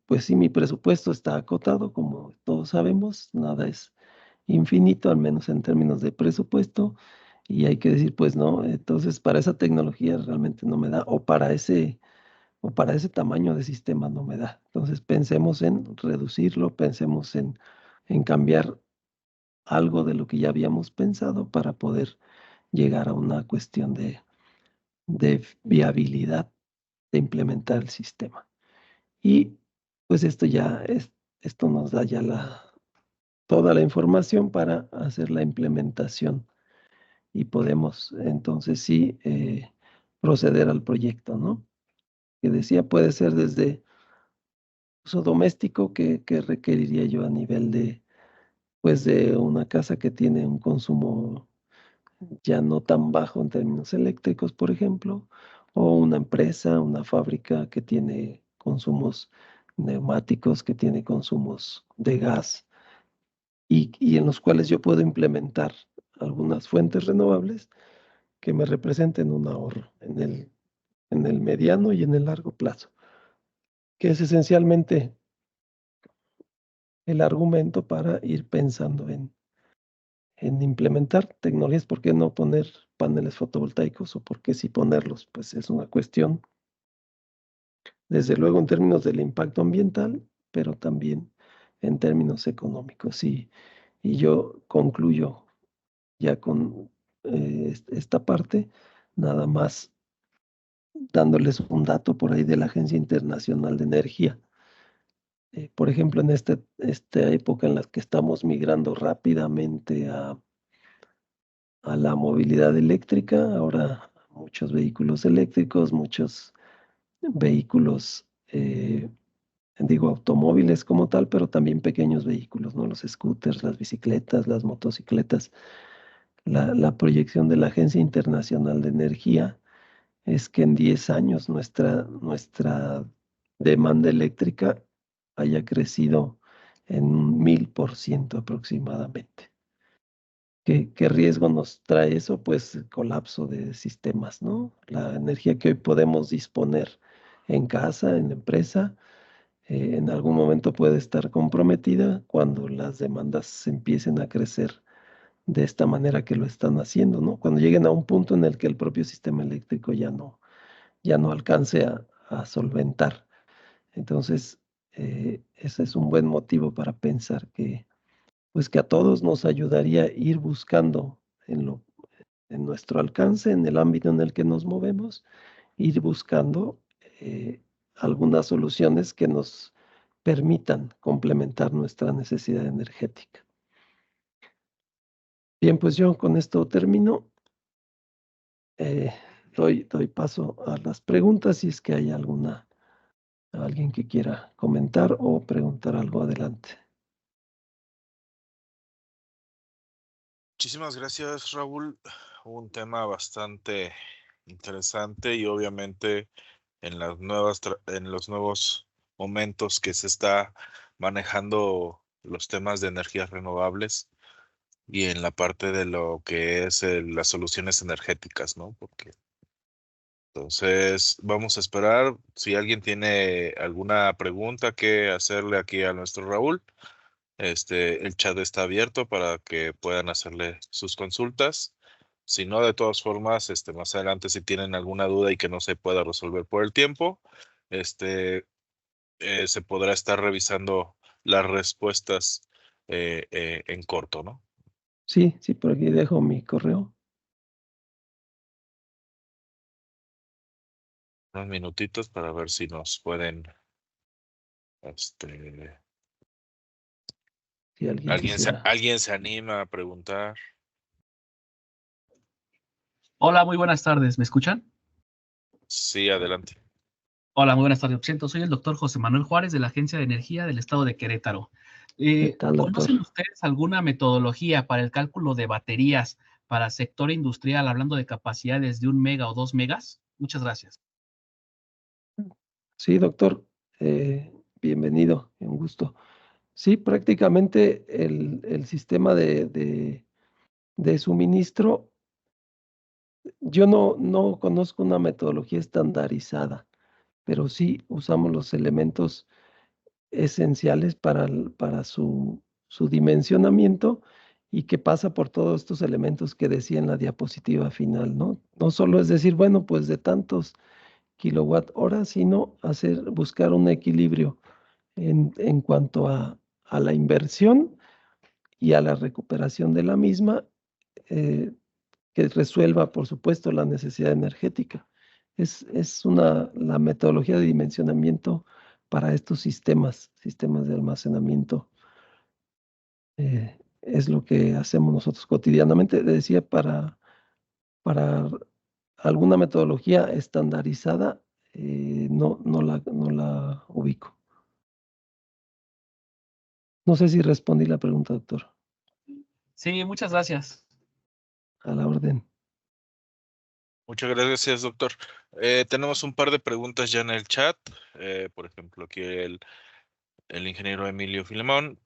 pues si mi presupuesto está acotado, como todos sabemos, nada es infinito, al menos en términos de presupuesto, y hay que decir, pues no, entonces para esa tecnología realmente no me da, o para ese tamaño de sistema no me da. Entonces pensemos en reducirlo, pensemos en cambiar algo de lo que ya habíamos pensado para poder llegar a una cuestión de viabilidad de implementar el sistema. Y pues esto nos da ya toda la información para hacer la implementación, y podemos entonces sí proceder al proyecto, ¿no? Que decía, puede ser desde uso doméstico que requeriría yo a nivel pues de una casa que tiene un consumo ya no tan bajo en términos eléctricos, por ejemplo, o una empresa, una fábrica que tiene consumos neumáticos, que tiene consumos de gas, y en los cuales yo puedo implementar algunas fuentes renovables que me representen un ahorro en el mediano y en el largo plazo, que es esencialmente el argumento para ir pensando en implementar tecnologías. ¿Por qué no poner paneles fotovoltaicos, o por qué sí ponerlos? Pues es una cuestión, desde luego, en términos del impacto ambiental, pero también en términos económicos. Y yo concluyo ya con esta parte, nada más dándoles un dato por ahí de la Agencia Internacional de Energía. Por ejemplo, en esta época en la que estamos migrando rápidamente a la movilidad eléctrica, ahora muchos vehículos eléctricos, muchos vehículos, digo automóviles como tal, pero también pequeños vehículos, ¿no? Los scooters, las bicicletas, las motocicletas. La proyección de la Agencia Internacional de Energía es que en 10 años nuestra demanda eléctrica haya crecido en 1000% aproximadamente. ¿Qué riesgo nos trae eso? Pues colapso de sistemas, ¿no? La energía que hoy podemos disponer en casa, en la empresa, en algún momento puede estar comprometida cuando las demandas empiecen a crecer de esta manera que lo están haciendo, ¿no? Cuando lleguen a un punto en el que el propio sistema eléctrico ya no alcance a solventar. Entonces, ese es un buen motivo para pensar pues que a todos nos ayudaría ir buscando en nuestro alcance, en el ámbito en el que nos movemos, ir buscando algunas soluciones que nos permitan complementar nuestra necesidad energética. Bien, pues yo con esto termino. Doy paso a las preguntas si es que hay alguien que quiera comentar o preguntar algo adelante. Muchísimas gracias, Raúl. Un tema bastante interesante y obviamente en en los nuevos momentos que se está manejando los temas de energías renovables y en la parte de lo que es las soluciones energéticas, ¿no? Porque entonces vamos a esperar si alguien tiene alguna pregunta que hacerle aquí a nuestro Raúl. El chat está abierto para que puedan hacerle sus consultas. Si no, de todas formas, más adelante, si tienen alguna duda y que no se pueda resolver por el tiempo, se podrá estar revisando las respuestas en corto, ¿no? Sí, por aquí dejo mi correo. Unos minutitos para ver si nos pueden, Si alguien quisiera. alguien se anima a preguntar. Hola, muy buenas tardes. ¿Me escuchan? Sí, adelante. Hola, muy buenas tardes. Lo siento, soy el doctor José Manuel Juárez de la Agencia de Energía del Estado de Querétaro. ¿Qué tal, doctor? ¿Conocen ustedes alguna metodología para el cálculo de baterías para sector industrial, hablando de capacidades de 1 mega o 2 megas? Muchas gracias. Sí, doctor. Bienvenido, un gusto. Sí, prácticamente el sistema de suministro, yo no conozco una metodología estandarizada, pero sí usamos los elementos esenciales para su dimensionamiento y que pasa por todos estos elementos que decía en la diapositiva final, ¿no? No solo es decir, bueno, pues de tantos kilowatt hora, sino buscar un equilibrio en cuanto a la inversión y a la recuperación de la misma, eh, que resuelva, por supuesto, la necesidad energética. Es la metodología de dimensionamiento para estos sistemas de almacenamiento. Es lo que hacemos nosotros cotidianamente. Decía, para alguna metodología estandarizada, no la ubico. No sé si respondí la pregunta, doctor. Sí, muchas gracias. A la orden. Muchas gracias, doctor. Tenemos un par de preguntas ya en el chat. Por ejemplo, aquí el ingeniero Emilio Filemón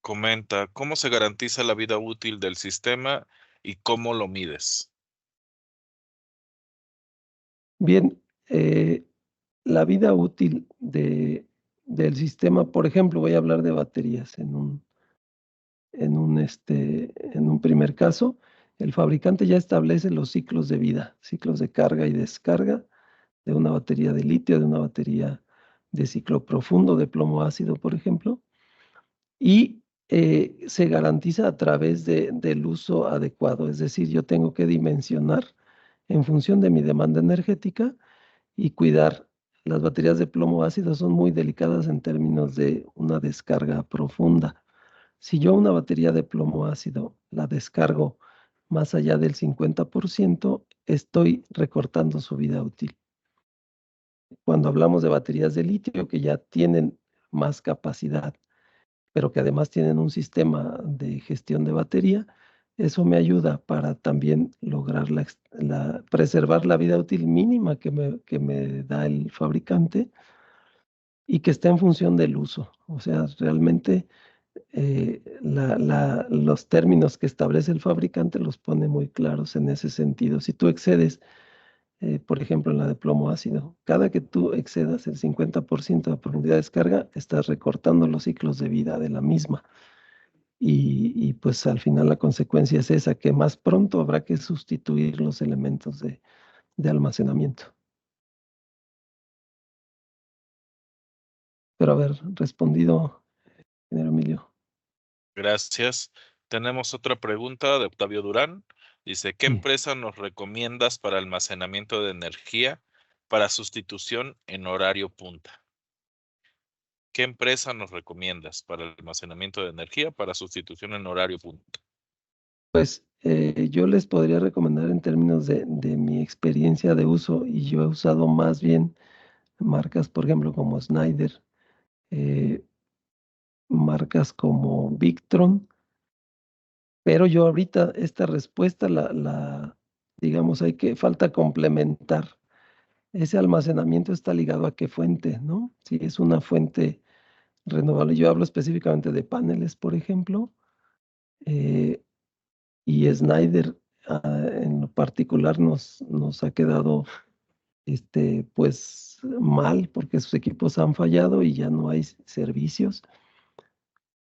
comenta, ¿cómo se garantiza la vida útil del sistema y cómo lo mides? Bien, la vida útil del sistema, por ejemplo, voy a hablar de baterías en un primer caso. El fabricante ya establece los ciclos de vida, ciclos de carga y descarga de una batería de litio, de una batería de ciclo profundo de plomo ácido, por ejemplo, y se garantiza a través del uso adecuado. Es decir, yo tengo que dimensionar en función de mi demanda energética y cuidar. Las baterías de plomo ácido son muy delicadas en términos de una descarga profunda. Si yo una batería de plomo ácido la descargo más allá del 50%, estoy recortando su vida útil. Cuando hablamos de baterías de litio que ya tienen más capacidad, pero que además tienen un sistema de gestión de batería, eso me ayuda para también lograr preservar la vida útil mínima que me da el fabricante y que está en función del uso. O sea, realmente los términos que establece el fabricante los pone muy claros en ese sentido. Si tú excedes, por ejemplo, en la de plomo ácido, cada que tú excedas el 50% de profundidad de descarga, estás recortando los ciclos de vida de la misma. Y pues al final la consecuencia es esa, que más pronto habrá que sustituir los elementos de almacenamiento. Pero haber respondido, ingeniero Emilio. Gracias. Tenemos otra pregunta de Octavio Durán. Dice, ¿qué Sí. empresa nos recomiendas para almacenamiento de energía para sustitución en horario punta? ¿Qué empresa nos recomiendas para el almacenamiento de energía para sustitución en horario punta? Pues yo les podría recomendar en términos de mi experiencia de uso, y yo he usado más bien marcas, por ejemplo, como Schneider, marcas como Victron, pero yo ahorita esta respuesta digamos, falta complementar. Ese almacenamiento está ligado a qué fuente, ¿no? Si es una fuente renovable, yo hablo específicamente de paneles, por ejemplo, y Schneider en lo particular nos ha quedado pues mal porque sus equipos han fallado y ya no hay servicios.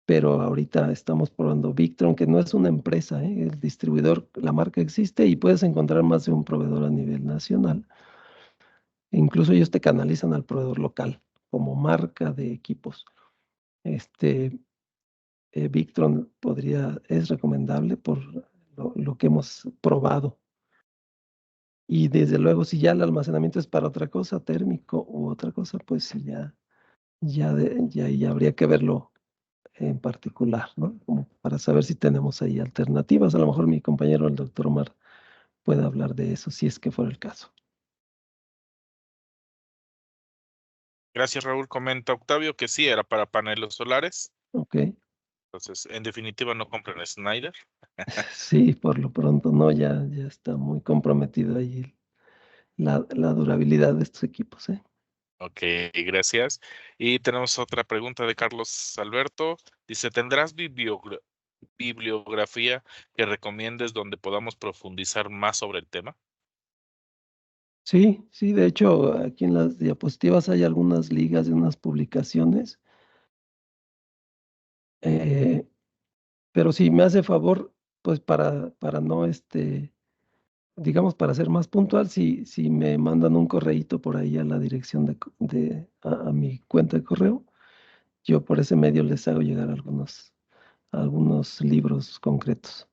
Pero ahorita estamos probando Victron, que no es una empresa, el distribuidor, la marca existe y puedes encontrar más de un proveedor a nivel nacional. E incluso ellos te canalizan al proveedor local como marca de equipos. Victron es recomendable por lo que hemos probado. Y desde luego, si ya el almacenamiento es para otra cosa, térmico u otra cosa, pues sí, ya habría que verlo en particular, ¿no? Como para saber si tenemos ahí alternativas. A lo mejor mi compañero, el doctor Omar, puede hablar de eso, si es que fuera el caso. Gracias, Raúl. Comenta Octavio que sí, era para paneles solares. Ok. Entonces, en definitiva, no compren Schneider. Sí, por lo pronto no, ya está muy comprometido ahí la durabilidad de estos equipos, ¿eh? Ok, gracias. Y tenemos otra pregunta de Carlos Alberto. Dice, ¿tendrás bibliografía que recomiendes donde podamos profundizar más sobre el tema? Sí, de hecho, aquí en las diapositivas hay algunas ligas de unas publicaciones. Pero si me hace favor, pues para no, digamos, para ser más puntual, si me mandan un correíto por ahí a la dirección a mi cuenta de correo, yo por ese medio les hago llegar algunos libros concretos.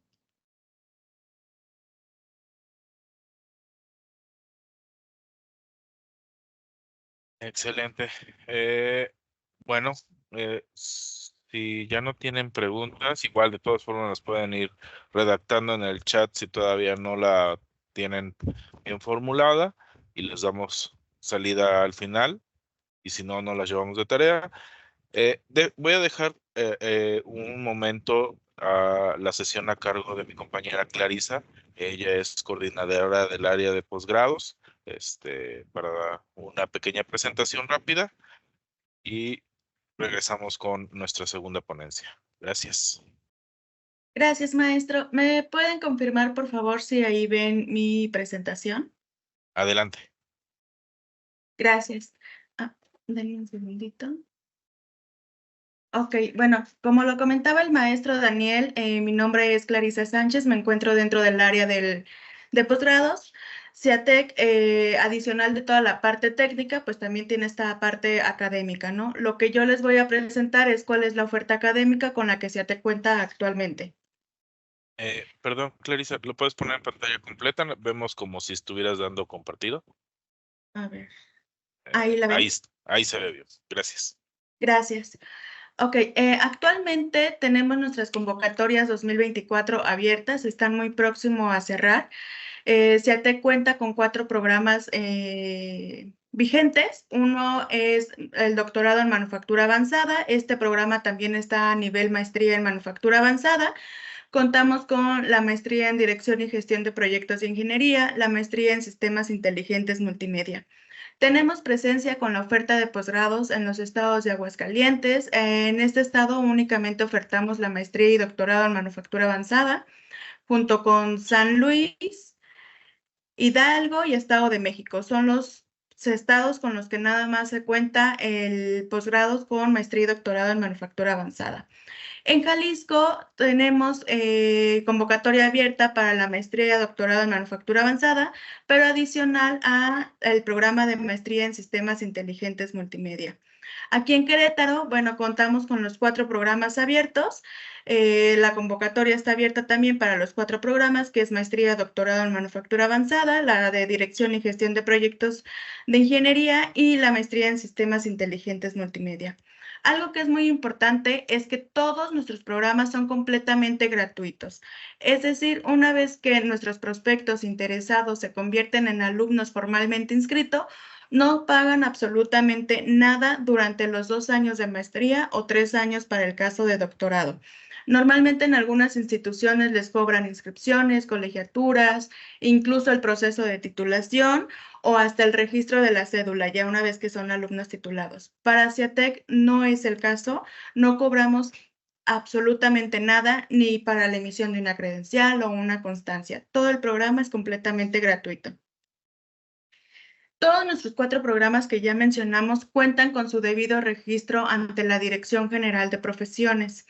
Excelente. Bueno, si ya no tienen preguntas, igual de todas formas las pueden ir redactando en el chat si todavía no la tienen bien formulada y les damos salida al final y si no, no las llevamos de tarea. Voy a dejar un momento a la sesión a cargo de mi compañera Clarisa. Ella es coordinadora del área de posgrados, para una pequeña presentación rápida y regresamos con nuestra segunda ponencia. Gracias. Gracias, maestro. ¿Me pueden confirmar, por favor, si ahí ven mi presentación? Adelante. Gracias. Denme un segundito. Ok, bueno, como lo comentaba el maestro Daniel, mi nombre es Clarisa Sánchez, me encuentro dentro del área de posgrados. CIATEC, adicional de toda la parte técnica, pues también tiene esta parte académica, ¿no? Lo que yo les voy a presentar es cuál es la oferta académica con la que CIATEC cuenta actualmente. Perdón, Clarisa, ¿lo puedes poner en pantalla completa? Vemos como si estuvieras dando compartido. A ver, ahí la ven. Ahí se ve bien. Gracias. Gracias. Ok, actualmente tenemos nuestras convocatorias 2024 abiertas, están muy próximos a cerrar. CIATEC cuenta con 4 programas vigentes. Uno es el doctorado en manufactura avanzada. Este programa también está a nivel maestría en manufactura avanzada. Contamos con la maestría en dirección y gestión de proyectos de ingeniería, la maestría en sistemas inteligentes multimedia. Tenemos presencia con la oferta de posgrados en los estados de Aguascalientes. En este estado únicamente ofertamos la maestría y doctorado en manufactura avanzada, junto con San Luis, Hidalgo y Estado de México. Son los estados con los que nada más se cuenta el posgrado con maestría y doctorado en manufactura avanzada. En Jalisco tenemos convocatoria abierta para la maestría y doctorado en manufactura avanzada, pero adicional al programa de maestría en sistemas inteligentes multimedia. Aquí en Querétaro, bueno, contamos con los 4 programas abiertos. La convocatoria está abierta también para los 4 programas, que es maestría, doctorado en manufactura avanzada, la de dirección y gestión de proyectos de ingeniería y la maestría en sistemas inteligentes multimedia. Algo que es muy importante es que todos nuestros programas son completamente gratuitos. Es decir, una vez que nuestros prospectos interesados se convierten en alumnos formalmente inscritos, no pagan absolutamente nada durante los 2 años de maestría o 3 años para el caso de doctorado. Normalmente en algunas instituciones les cobran inscripciones, colegiaturas, incluso el proceso de titulación o hasta el registro de la cédula, ya una vez que son alumnos titulados. Para CIATEC no es el caso, no cobramos absolutamente nada, ni para la emisión de una credencial o una constancia. Todo el programa es completamente gratuito. Todos nuestros 4 programas que ya mencionamos cuentan con su debido registro ante la Dirección General de Profesiones.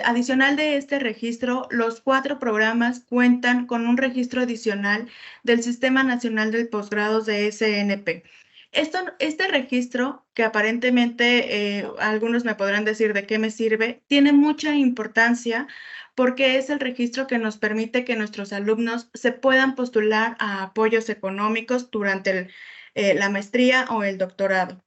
Adicional de este registro, los 4 programas cuentan con un registro adicional del Sistema Nacional de Posgrados de SNP. Este registro, que aparentemente algunos me podrán decir de qué me sirve, tiene mucha importancia porque es el registro que nos permite que nuestros alumnos se puedan postular a apoyos económicos durante la maestría o el doctorado.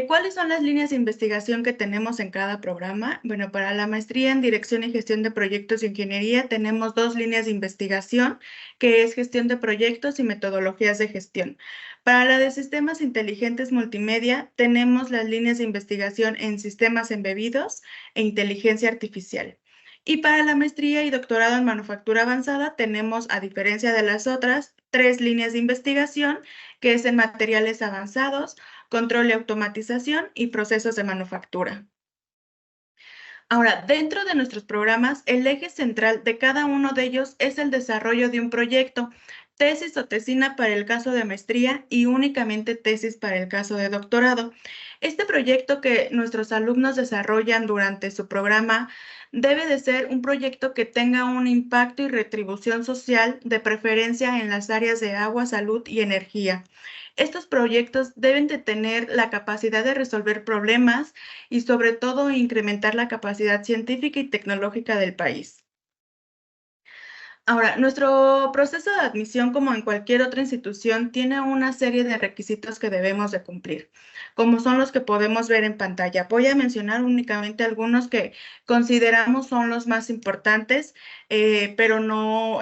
¿Cuáles son las líneas de investigación que tenemos en cada programa? Bueno, para la maestría en Dirección y Gestión de Proyectos de Ingeniería tenemos 2 líneas de investigación, que es Gestión de Proyectos y Metodologías de Gestión. Para la de Sistemas Inteligentes Multimedia tenemos las líneas de investigación en Sistemas Embebidos e Inteligencia Artificial. Y para la maestría y doctorado en Manufactura Avanzada tenemos, a diferencia de las otras, 3 líneas de investigación, que es en Materiales Avanzados, Control y automatización y procesos de manufactura. Ahora, dentro de nuestros programas, el eje central de cada uno de ellos es el desarrollo de un proyecto, tesis o tesina para el caso de maestría y únicamente tesis para el caso de doctorado. Este proyecto que nuestros alumnos desarrollan durante su programa debe de ser un proyecto que tenga un impacto y retribución social, de preferencia en las áreas de agua, salud y energía. Estos proyectos deben de tener la capacidad de resolver problemas y sobre todo incrementar la capacidad científica y tecnológica del país. Ahora, nuestro proceso de admisión, como en cualquier otra institución, tiene una serie de requisitos que debemos de cumplir, como son los que podemos ver en pantalla. Voy a mencionar únicamente algunos que consideramos son los más importantes, pero no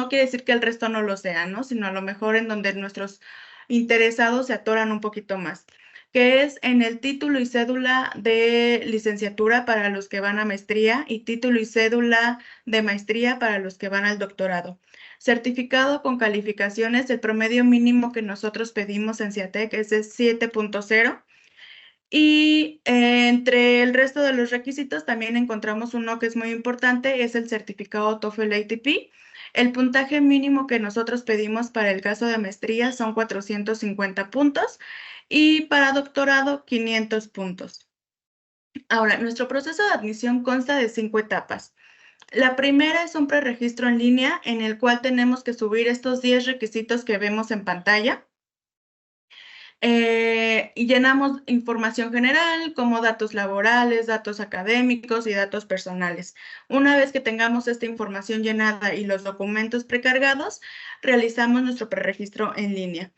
quiere decir que el resto no lo sean, ¿no? Sino a lo mejor en donde nuestros interesados se atoran un poquito más, que es en el título y cédula de licenciatura para los que van a maestría y título y cédula de maestría para los que van al doctorado. Certificado con calificaciones, el promedio mínimo que nosotros pedimos en CIATEC es de 7.0. Y entre el resto de los requisitos también encontramos uno que es muy importante, es el certificado TOEFL ATP. El puntaje mínimo que nosotros pedimos para el caso de maestría son 450 puntos y para doctorado 500 puntos. Ahora, nuestro proceso de admisión consta de 5 etapas. La primera es un preregistro en línea en el cual tenemos que subir estos 10 requisitos que vemos en pantalla. Y llenamos información general como datos laborales, datos académicos y datos personales. Una vez que tengamos esta información llenada y los documentos precargados, realizamos nuestro preregistro en línea.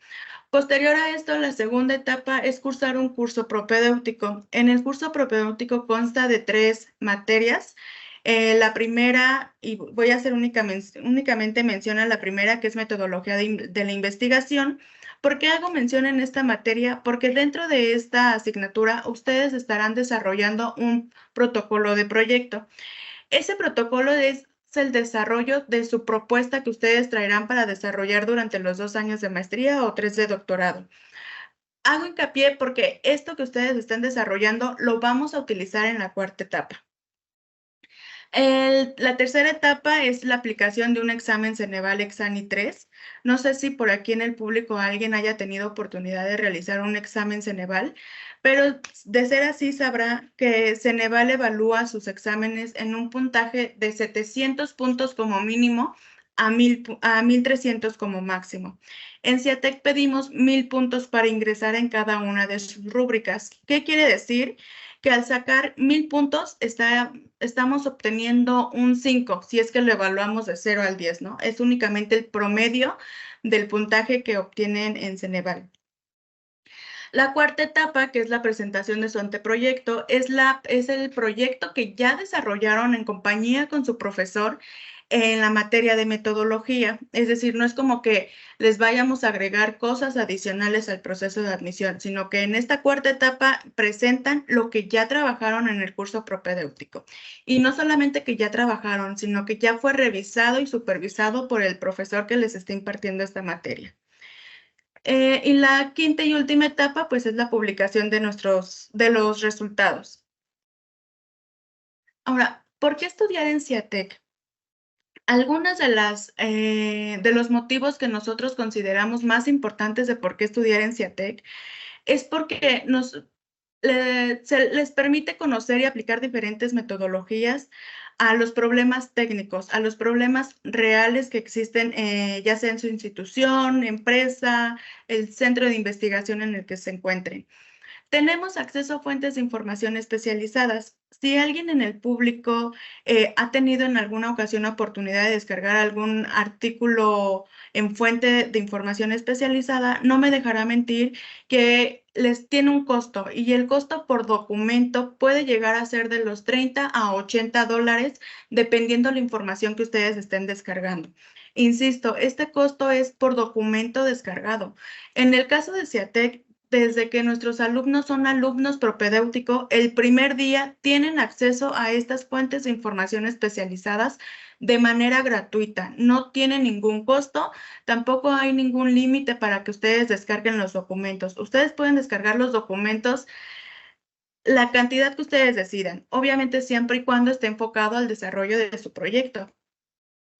Posterior a esto, la segunda etapa es cursar un curso propedéutico. En el curso propedéutico consta de 3 materias. La primera, y voy a hacer únicamente mención a la primera, que es metodología de la investigación. ¿Por qué hago mención en esta materia? Porque dentro de esta asignatura ustedes estarán desarrollando un protocolo de proyecto. Ese protocolo el desarrollo de su propuesta que ustedes traerán para desarrollar durante los 2 años de maestría o 3 de doctorado. Hago hincapié porque esto que ustedes están desarrollando lo vamos a utilizar en la cuarta etapa. La tercera etapa es la aplicación de un examen Ceneval Exani 3. No sé si por aquí en el público alguien haya tenido oportunidad de realizar un examen Ceneval, pero de ser así sabrá que Ceneval evalúa sus exámenes en un puntaje de 700 puntos como mínimo a 1,300 como máximo. En CIATEC pedimos 1,000 puntos para ingresar en cada una de sus rúbricas. ¿Qué quiere decir? Que al sacar 1,000 puntos estamos obteniendo un 5, si es que lo evaluamos de 0 al 10, ¿no? Es únicamente el promedio del puntaje que obtienen en Ceneval. La cuarta etapa, que es la presentación de su anteproyecto, es el proyecto que ya desarrollaron en compañía con su profesor en la materia de metodología. Es decir, no es como que les vayamos a agregar cosas adicionales al proceso de admisión, sino que en esta cuarta etapa presentan lo que ya trabajaron en el curso propedéutico. Y no solamente que ya trabajaron, sino que ya fue revisado y supervisado por el profesor que les está impartiendo esta materia. Y la quinta y última etapa, pues, es la publicación de los resultados. Ahora, ¿por qué estudiar en CIATEC? Algunas de los motivos que nosotros consideramos más importantes de por qué estudiar en CIATEC es porque les permite conocer y aplicar diferentes metodologías a los problemas técnicos, a los problemas reales que existen, ya sea en su institución, empresa, el centro de investigación en el que se encuentren. Tenemos acceso a fuentes de información especializadas. Si alguien en el público ha tenido en alguna ocasión oportunidad de descargar algún artículo en fuente de información especializada, no me dejará mentir que les tiene un costo y el costo por documento puede llegar a ser de los $30 a $80 dependiendo la información que ustedes estén descargando. Insisto, este costo es por documento descargado. En el caso de CIATEC, desde que nuestros alumnos son alumnos propedéutico, el primer día tienen acceso a estas fuentes de información especializadas de manera gratuita. No tiene ningún costo, tampoco hay ningún límite para que ustedes descarguen los documentos. Ustedes pueden descargar los documentos la cantidad que ustedes decidan, obviamente siempre y cuando esté enfocado al desarrollo de su proyecto.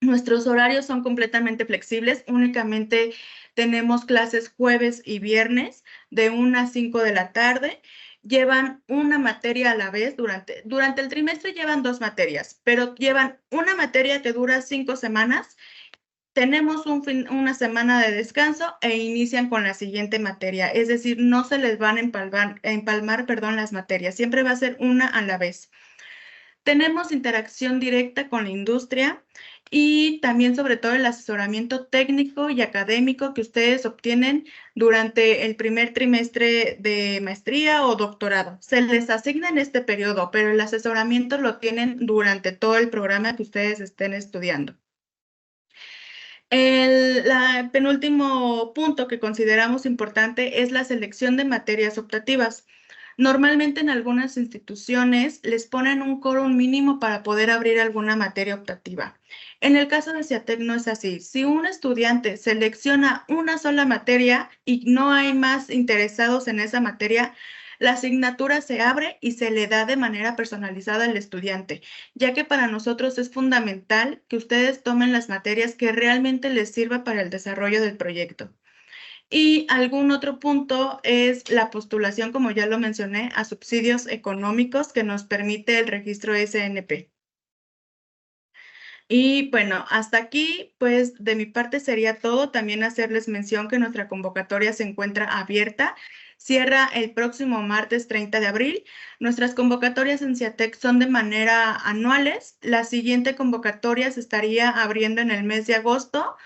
Nuestros horarios son completamente flexibles, únicamente tenemos clases jueves y viernes de 1 a 5 de la tarde. Llevan una materia a la vez, durante el trimestre llevan 2 materias, pero llevan una materia que dura 5 semanas. Tenemos una semana de descanso e inician con la siguiente materia, es decir, no se les van a empalmar, las materias, siempre va a ser una a la vez. Tenemos interacción directa con la industria y también sobre todo el asesoramiento técnico y académico que ustedes obtienen durante el primer trimestre de maestría o doctorado. Se les asigna en este periodo, pero el asesoramiento lo tienen durante todo el programa que ustedes estén estudiando. El penúltimo punto que consideramos importante es la selección de materias optativas. Normalmente en algunas instituciones les ponen un quórum mínimo para poder abrir alguna materia optativa. En el caso de CIATEC no es así. Si un estudiante selecciona una sola materia y no hay más interesados en esa materia, la asignatura se abre y se le da de manera personalizada al estudiante, ya que para nosotros es fundamental que ustedes tomen las materias que realmente les sirva para el desarrollo del proyecto. Y algún otro punto es la postulación, como ya lo mencioné, a subsidios económicos que nos permite el registro SNP. Y bueno, hasta aquí, pues de mi parte sería todo. También hacerles mención que nuestra convocatoria se encuentra abierta. Cierra el próximo martes 30 de abril. Nuestras convocatorias en CIATEC son de manera anuales. La siguiente convocatoria se estaría abriendo en el mes de agosto.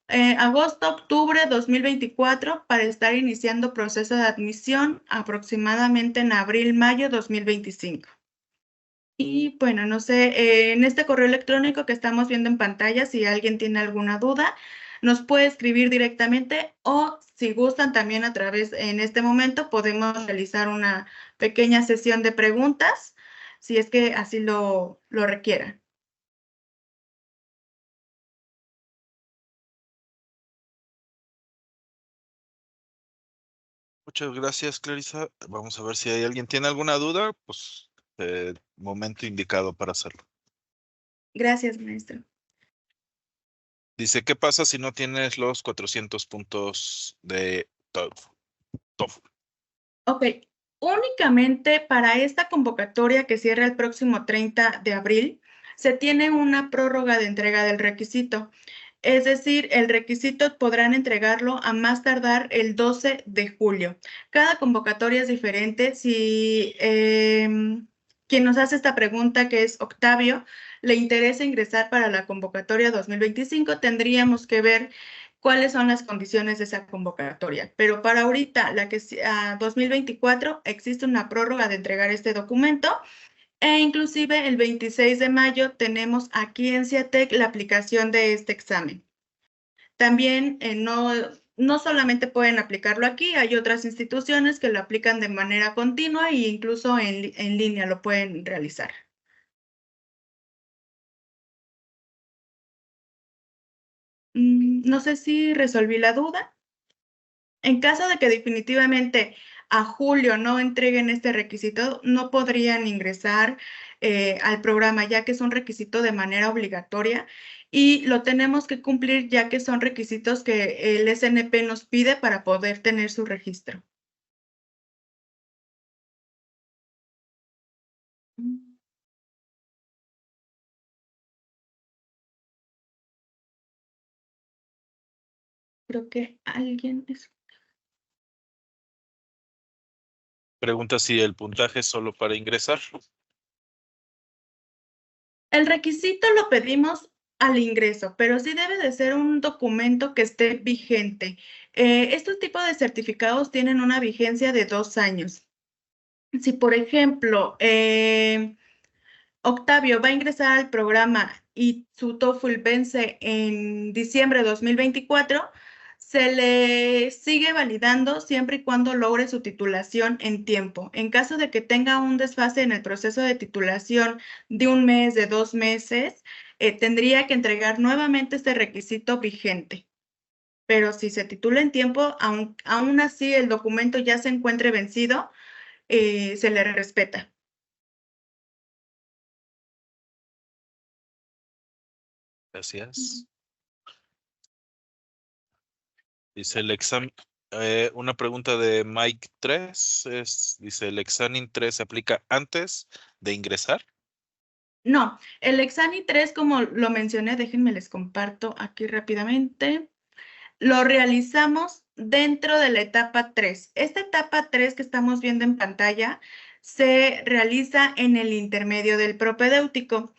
Octubre 2024 para estar iniciando proceso de admisión aproximadamente en abril-mayo 2025. Y bueno, no sé, en este correo electrónico que estamos viendo en pantalla, si alguien tiene alguna duda, nos puede escribir directamente o si gustan también a través, en este momento, podemos realizar una pequeña sesión de preguntas, si es que así lo requieran. Muchas gracias, Clarisa. Vamos a ver si hay alguien tiene alguna duda, pues momento indicado para hacerlo. Gracias, maestro. Dice, ¿qué pasa si no tienes los 400 puntos de TOEFL? Ok, únicamente para esta convocatoria que cierra el próximo 30 de abril, se tiene una prórroga de entrega del requisito. Es decir, el requisito podrán entregarlo a más tardar el 12 de julio. Cada convocatoria es diferente. Si quien nos hace esta pregunta, que es Octavio, le interesa ingresar para la convocatoria 2025, tendríamos que ver cuáles son las condiciones de esa convocatoria. Pero para ahorita, la que 2024, existe una prórroga de entregar este documento. E inclusive el 26 de mayo tenemos aquí en CIATEC la aplicación de este examen. También no solamente pueden aplicarlo aquí, hay otras instituciones que lo aplican de manera continua e incluso en línea lo pueden realizar. No sé si resolví la duda. En caso de que definitivamente a julio no entreguen este requisito, no podrían ingresar al programa, ya que es un requisito de manera obligatoria y lo tenemos que cumplir, ya que son requisitos que el SNP nos pide para poder tener su registro. Creo que alguien es... Pregunta si el puntaje es solo para ingresar. El requisito lo pedimos al ingreso, pero sí debe de ser un documento que esté vigente. Estos tipos de certificados tienen una vigencia de 2 años. Si, por ejemplo, Octavio va a ingresar al programa y su TOEFL vence en diciembre de 2024, se le sigue validando siempre y cuando logre su titulación en tiempo. En caso de que tenga un desfase en el proceso de titulación de 1 mes, de 2 meses, tendría que entregar nuevamente este requisito vigente. Pero si se titula en tiempo, aún así el documento ya se encuentre vencido, se le respeta. Gracias. Dice el examen, una pregunta de Mike 3, dice, ¿el examen 3 se aplica antes de ingresar? No, el Exani 3, como lo mencioné, déjenme les comparto aquí rápidamente, lo realizamos dentro de la etapa 3. Esta etapa 3 que estamos viendo en pantalla se realiza en el intermedio del propedéutico.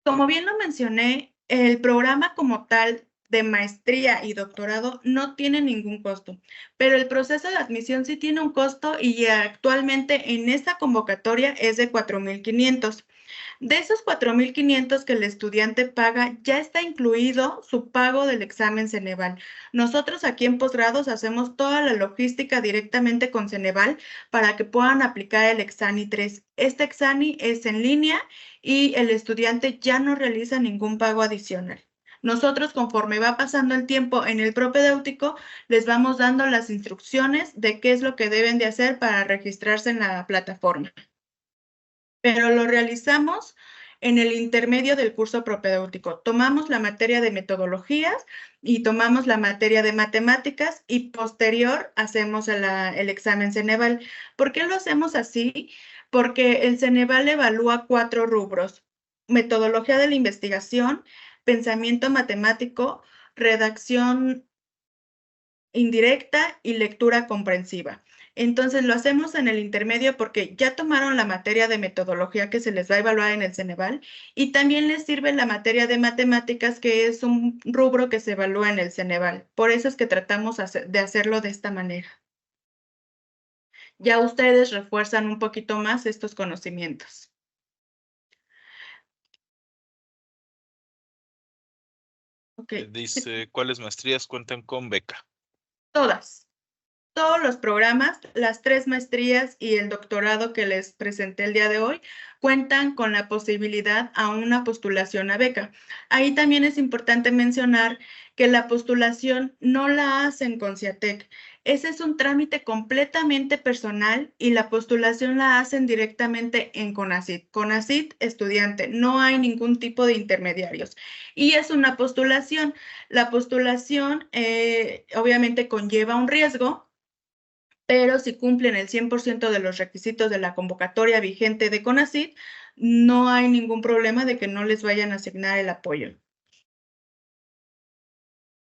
Como bien lo mencioné, el programa como tal de maestría y doctorado no tiene ningún costo, pero el proceso de admisión sí tiene un costo y actualmente en esta convocatoria es de 4,500. De esos 4,500 que el estudiante paga, ya está incluido su pago del examen Ceneval. Nosotros aquí en posgrados hacemos toda la logística directamente con Ceneval para que puedan aplicar el Exani 3. Este Exani es en línea y el estudiante ya no realiza ningún pago adicional. Nosotros, conforme va pasando el tiempo en el propedéutico, les vamos dando las instrucciones de qué es lo que deben de hacer para registrarse en la plataforma. Pero lo realizamos en el intermedio del curso propedéutico. Tomamos la materia de metodologías y tomamos la materia de matemáticas y posterior hacemos el examen Ceneval. ¿Por qué lo hacemos así? Porque el Ceneval evalúa 4 rubros: metodología de la investigación, pensamiento matemático, redacción indirecta y lectura comprensiva. Entonces lo hacemos en el intermedio porque ya tomaron la materia de metodología que se les va a evaluar en el Ceneval y también les sirve la materia de matemáticas, que es un rubro que se evalúa en el Ceneval. Por eso es que tratamos de hacerlo de esta manera. Ya ustedes refuerzan un poquito más estos conocimientos. Ok. Dice, ¿cuáles maestrías cuentan con beca? Todas. todos los programas, las 3 maestrías y el doctorado que les presenté el día de hoy, cuentan con la posibilidad a una postulación a beca. Ahí también es importante mencionar que la postulación no la hacen con CIATEC. Ese es un trámite completamente personal y la postulación la hacen directamente en CONACYT. CONACYT estudiante, no hay ningún tipo de intermediarios. Y es una postulación. La postulación obviamente conlleva un riesgo, pero si cumplen el 100% de los requisitos de la convocatoria vigente de CONACYT, no hay ningún problema de que no les vayan a asignar el apoyo.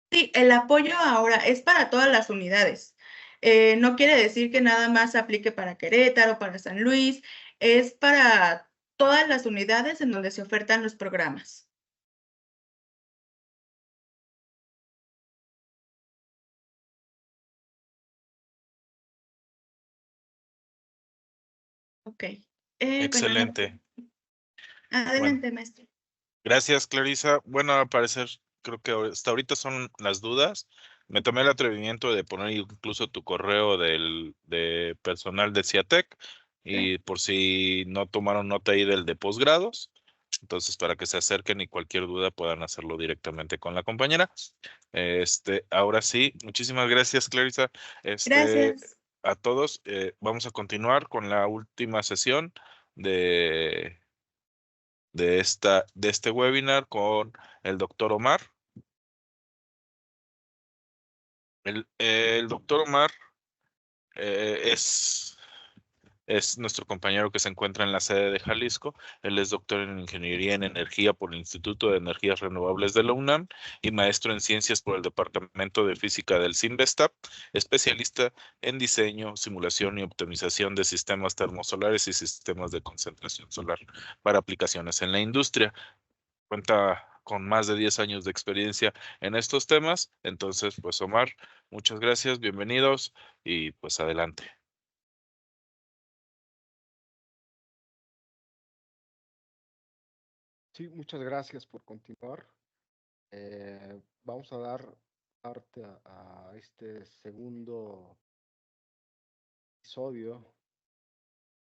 Sí, el apoyo ahora es para todas las unidades. No quiere decir que nada más aplique para Querétaro, para San Luis, es para todas las unidades en donde se ofertan los programas. Ok. Bueno, Excelente. adelante, maestro. Gracias, Clarisa. Bueno, al parecer, creo que hasta ahorita son las dudas. Me tomé el atrevimiento de poner incluso tu correo de personal de CIATEC y por si no tomaron nota ahí del de posgrados. Entonces, para que se acerquen y cualquier duda puedan hacerlo directamente con la compañera. Ahora sí, muchísimas gracias, Clarisa. Gracias. A todos, vamos a continuar con la última sesión de de este webinar con el doctor Omar. El doctor Omar es nuestro compañero que se encuentra en la sede de Jalisco. Él es doctor en Ingeniería en Energía por el Instituto de Energías Renovables de la UNAM y maestro en Ciencias por el Departamento de Física del CINVESTAP, especialista en diseño, simulación y optimización de sistemas termosolares y sistemas de concentración solar para aplicaciones en la industria. Cuenta con más de 10 años de experiencia en estos temas. Entonces, pues Omar, muchas gracias, bienvenidos y pues adelante. Sí, muchas gracias por continuar. Vamos a dar parte a este segundo episodio,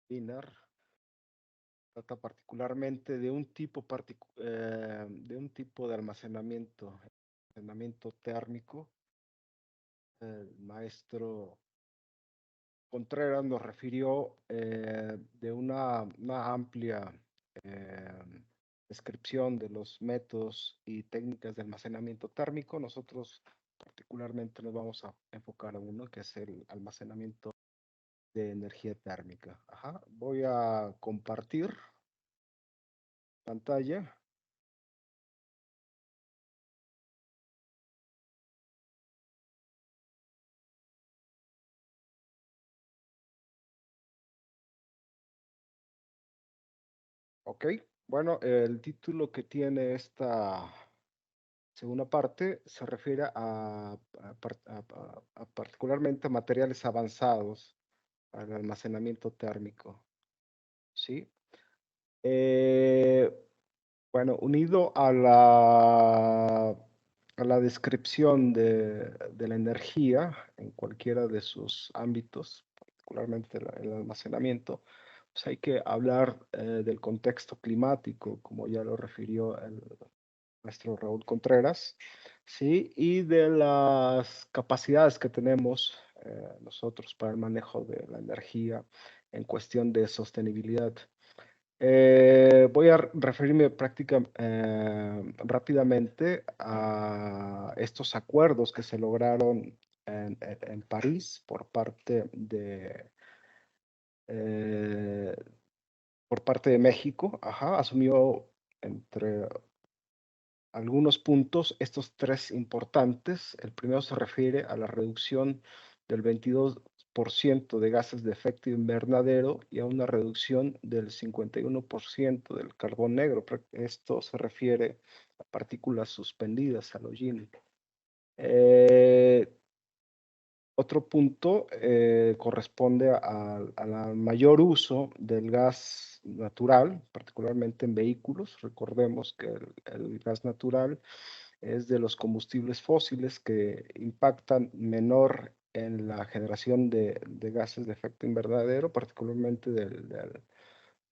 webinar. Trata particularmente de un tipo de almacenamiento térmico. El maestro Contreras nos refirió de una amplia descripción de los métodos y técnicas de almacenamiento térmico. Nosotros particularmente nos vamos a enfocar a uno que es el almacenamiento de energía térmica. Voy a compartir pantalla. Ok, bueno, el título que tiene esta segunda parte se refiere a particularmente materiales avanzados para el almacenamiento térmico. ¿Sí? Bueno, unido a la descripción de la energía en cualquiera de sus ámbitos, particularmente el almacenamiento, pues hay que hablar del contexto climático, como ya lo refirió el maestro Raúl Contreras, ¿sí? Y de las capacidades que tenemos nosotros para el manejo de la energía en cuestión de sostenibilidad. Voy a referirme rápidamente a estos acuerdos que se lograron en París por parte de México. Asumió entre algunos puntos estos tres importantes. El primero se refiere a la reducción del 22% de gases de efecto invernadero y a una reducción del 51% del carbón negro. Esto se refiere a partículas suspendidas, al hollín. Otro punto corresponde al mayor uso del gas natural, particularmente en vehículos. Recordemos que el gas natural es de los combustibles fósiles que impactan menor en la generación de gases de efecto invernadero, particularmente del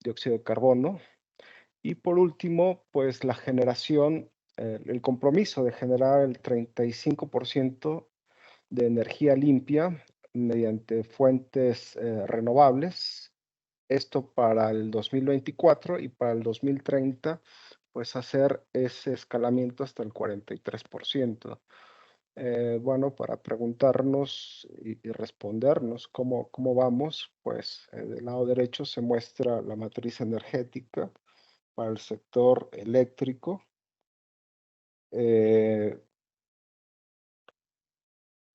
dióxido de carbono. Y por último, pues la generación, el compromiso de generar el 35% de energía limpia mediante fuentes renovables. Esto para el 2024 y para el 2030, pues hacer ese escalamiento hasta el 43%. Bueno, para preguntarnos y respondernos cómo vamos, pues del lado derecho se muestra la matriz energética para el sector eléctrico.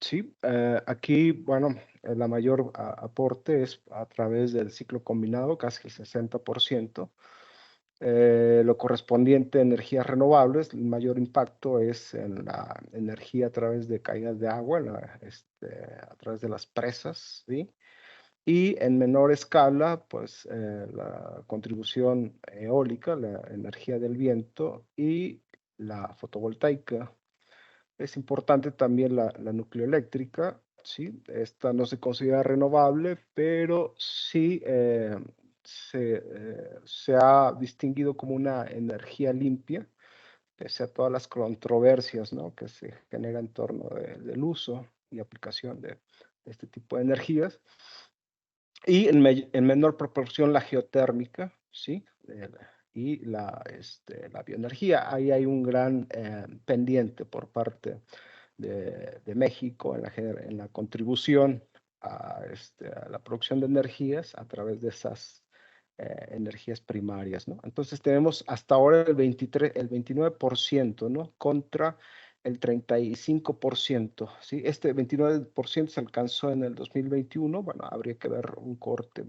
Sí, aquí, bueno, la mayor aporte es a través del ciclo combinado, casi el 60%. Lo correspondiente a energías renovables, el mayor impacto es en la energía a través de caídas de agua, a través de las presas, ¿sí? Y en menor escala, pues la contribución eólica, la energía del viento y la fotovoltaica. Es importante también la nucleoeléctrica, ¿sí? Esta no se considera renovable, pero sí se ha distinguido como una energía limpia, pese a todas las controversias, ¿no?, que se generan en torno del uso y aplicación de este tipo de energías. Y en menor proporción la geotérmica, ¿sí? Y la bioenergía. Ahí hay un gran pendiente por parte de México en la contribución a la producción de energías a través de esas energías primarias, ¿no? Entonces tenemos hasta ahora el 29%, ¿no?, contra el 35%, ¿sí? Este 29% se alcanzó en el 2021. Bueno, habría que ver un corte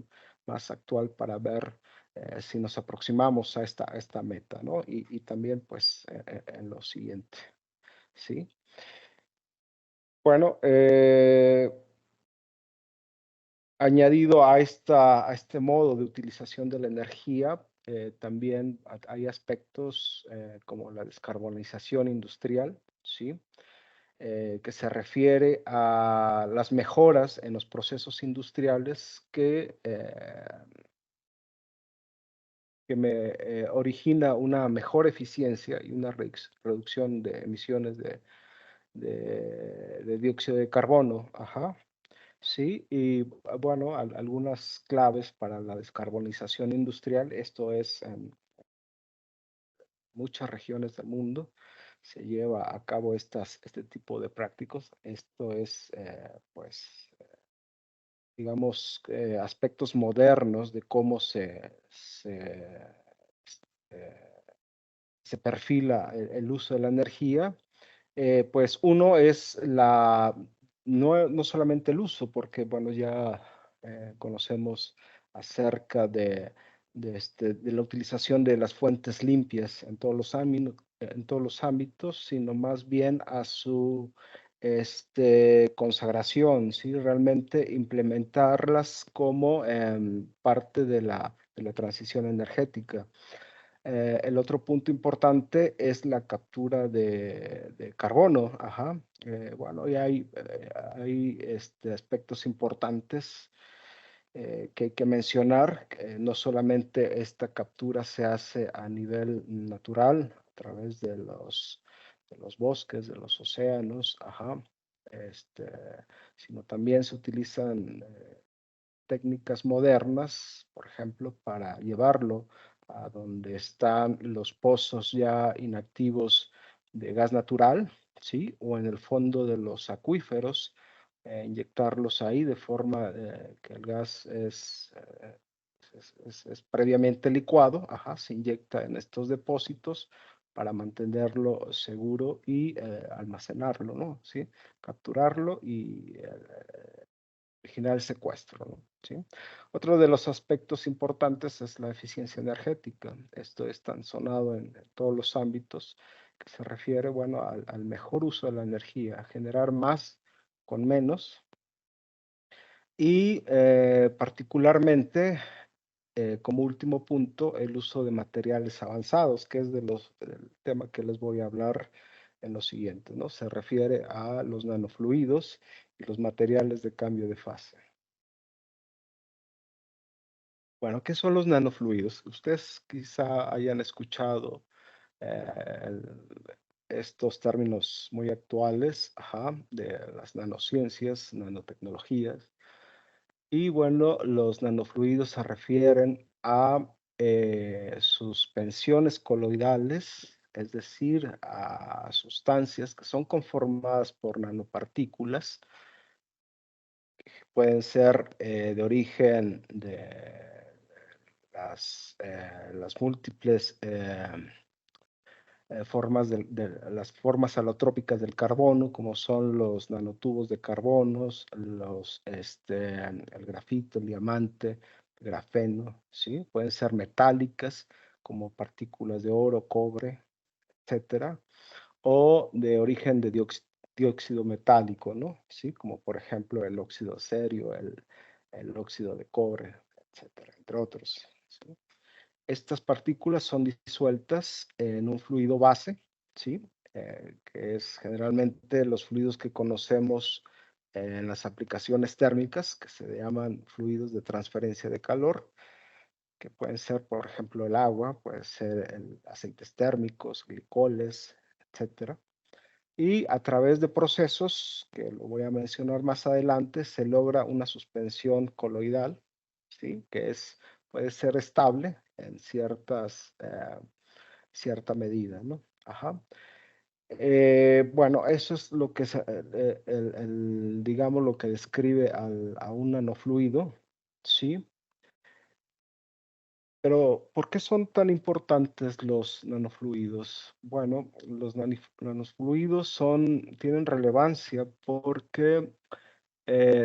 más actual para ver si nos aproximamos a esta meta, ¿no? Y también, pues, en lo siguiente, ¿sí? Bueno, añadido a este modo de utilización de la energía, también hay aspectos como la descarbonización industrial, ¿sí? Que se refiere a las mejoras en los procesos industriales que origina una mejor eficiencia y una reducción de emisiones de dióxido de carbono. Ajá. Sí, y bueno, algunas claves para la descarbonización industrial. Esto es en muchas regiones del mundo se lleva a cabo este tipo de prácticas. Esto es, pues, digamos, aspectos modernos de cómo se perfila el uso de la energía. Pues uno es no solamente el uso, porque bueno, ya conocemos acerca de la utilización de las fuentes limpias en todos los ámbitos, sino más bien a su consagración, ¿sí? Realmente implementarlas como parte de la transición energética. El otro punto importante es la captura de carbono. Ajá. Bueno, y hay aspectos importantes que hay que mencionar. No solamente esta captura se hace a nivel natural, a través de los bosques, de los océanos, ajá, sino también se utilizan técnicas modernas, por ejemplo, para llevarlo a donde están los pozos ya inactivos de gas natural, ¿sí? O en el fondo de los acuíferos, inyectarlos ahí de forma que el gas es previamente licuado, ajá, se inyecta en estos depósitos para mantenerlo seguro y almacenarlo, ¿no? ¿Sí? Capturarlo y originar el secuestro, ¿no? ¿Sí? Otro de los aspectos importantes es la eficiencia energética. Esto es tan sonado en todos los ámbitos, que se refiere, bueno, al mejor uso de la energía, a generar más con menos y particularmente, como último punto, el uso de materiales avanzados, que es del tema que les voy a hablar en lo siguiente, ¿no? Se refiere a los nanofluidos y los materiales de cambio de fase. Bueno, ¿qué son los nanofluidos? Ustedes quizá hayan escuchado estos términos muy actuales, de las nanociencias, nanotecnologías. Y bueno, los nanofluidos se refieren a suspensiones coloidales, es decir, a sustancias que son conformadas por nanopartículas, que pueden ser de origen de las múltiples formas las formas alotrópicas del carbono, como son los nanotubos de carbonos, el grafito, el diamante, el grafeno, ¿sí? Pueden ser metálicas, como partículas de oro, cobre, etcétera, o de origen de dióxido metálico, ¿no? ¿Sí? Como por ejemplo el óxido de cerio, el óxido de cobre, etcétera, entre otros, ¿sí? Estas partículas son disueltas en un fluido base, ¿sí? Que es generalmente los fluidos que conocemos en las aplicaciones térmicas, que se llaman fluidos de transferencia de calor, que pueden ser, por ejemplo, el agua, puede ser aceites térmicos, glicoles, etcétera. Y a través de procesos, que lo voy a mencionar más adelante, se logra una suspensión coloidal, ¿sí? Que puede ser estable en cierta medida, ¿no? Bueno, eso es lo que digamos, lo que describe a un nanofluido, ¿sí? Pero, ¿por qué son tan importantes los nanofluidos? Bueno, los nanofluidos tienen relevancia porque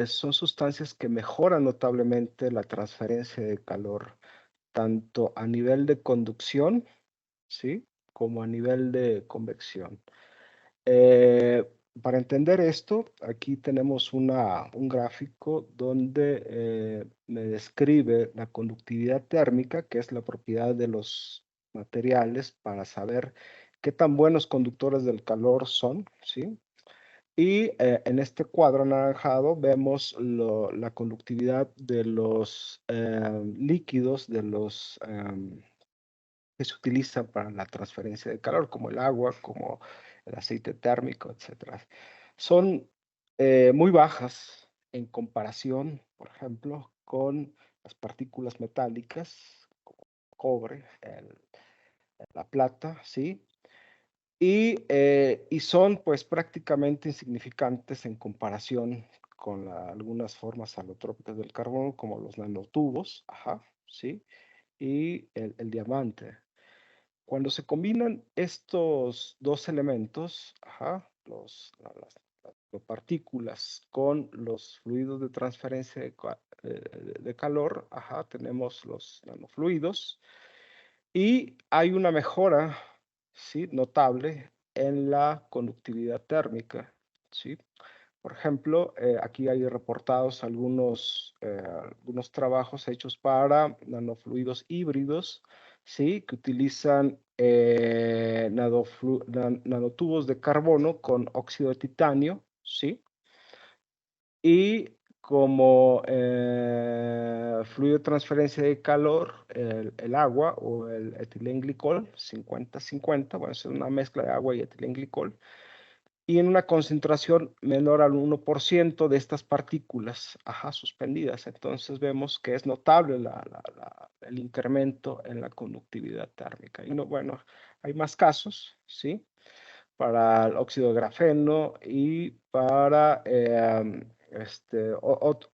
son sustancias que mejoran notablemente la transferencia de calor, tanto a nivel de conducción, ¿sí? Como a nivel de convección. Para entender esto, aquí tenemos un gráfico donde me describe la conductividad térmica, que es la propiedad de los materiales para saber qué tan buenos conductores del calor son, ¿sí? Y en este cuadro anaranjado vemos la conductividad de los líquidos, que se utilizan para la transferencia de calor, como el agua, como el aceite térmico, etc. Son muy bajas en comparación, por ejemplo, con las partículas metálicas, como el cobre, la plata, ¿sí? Y son pues prácticamente insignificantes en comparación con algunas formas alotrópicas del carbono, como los nanotubos, ¿sí? Y el diamante. Cuando se combinan estos dos elementos, las partículas con los fluidos de transferencia de calor, tenemos los nanofluidos y hay una mejora, ¿sí? Notable en la conductividad térmica, ¿sí? Por ejemplo, aquí hay reportados algunos trabajos hechos para nanofluidos híbridos, ¿sí? Que utilizan nanotubos de carbono con óxido de titanio, ¿sí? Y como fluido de transferencia de calor, el agua o el etilenglicol, 50-50, bueno, es una mezcla de agua y etilenglicol, y en una concentración menor al 1% de estas partículas, suspendidas. Entonces vemos que es notable el incremento en la conductividad térmica. Y bueno, hay más casos, ¿sí? Para el óxido de grafeno y para otro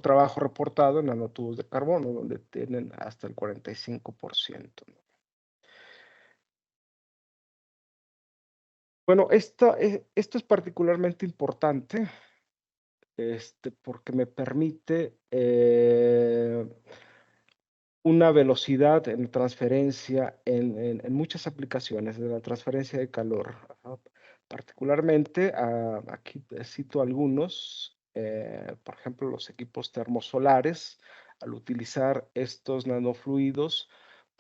trabajo reportado en nanotubos de carbono, donde tienen hasta el 45%. Bueno, esto es particularmente importante porque me permite una velocidad en transferencia en muchas aplicaciones de la transferencia de calor. Particularmente, aquí cito algunos, por ejemplo, los equipos termosolares, al utilizar estos nanofluidos,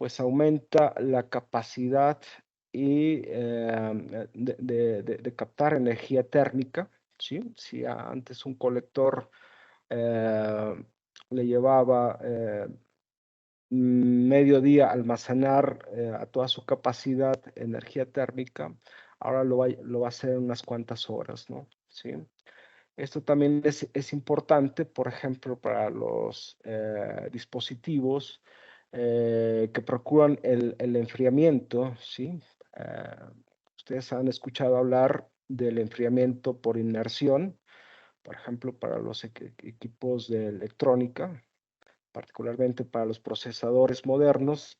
pues aumenta la capacidad y de captar energía térmica, ¿sí? Si antes un colector le llevaba medio día almacenar a toda su capacidad energía térmica, ahora lo va a hacer en unas cuantas horas, ¿no? ¿Sí? Esto también es importante, por ejemplo, para los dispositivos que procuran el enfriamiento, ¿sí? Ustedes han escuchado hablar del enfriamiento por inmersión, por ejemplo, para los equipos de electrónica, particularmente para los procesadores modernos,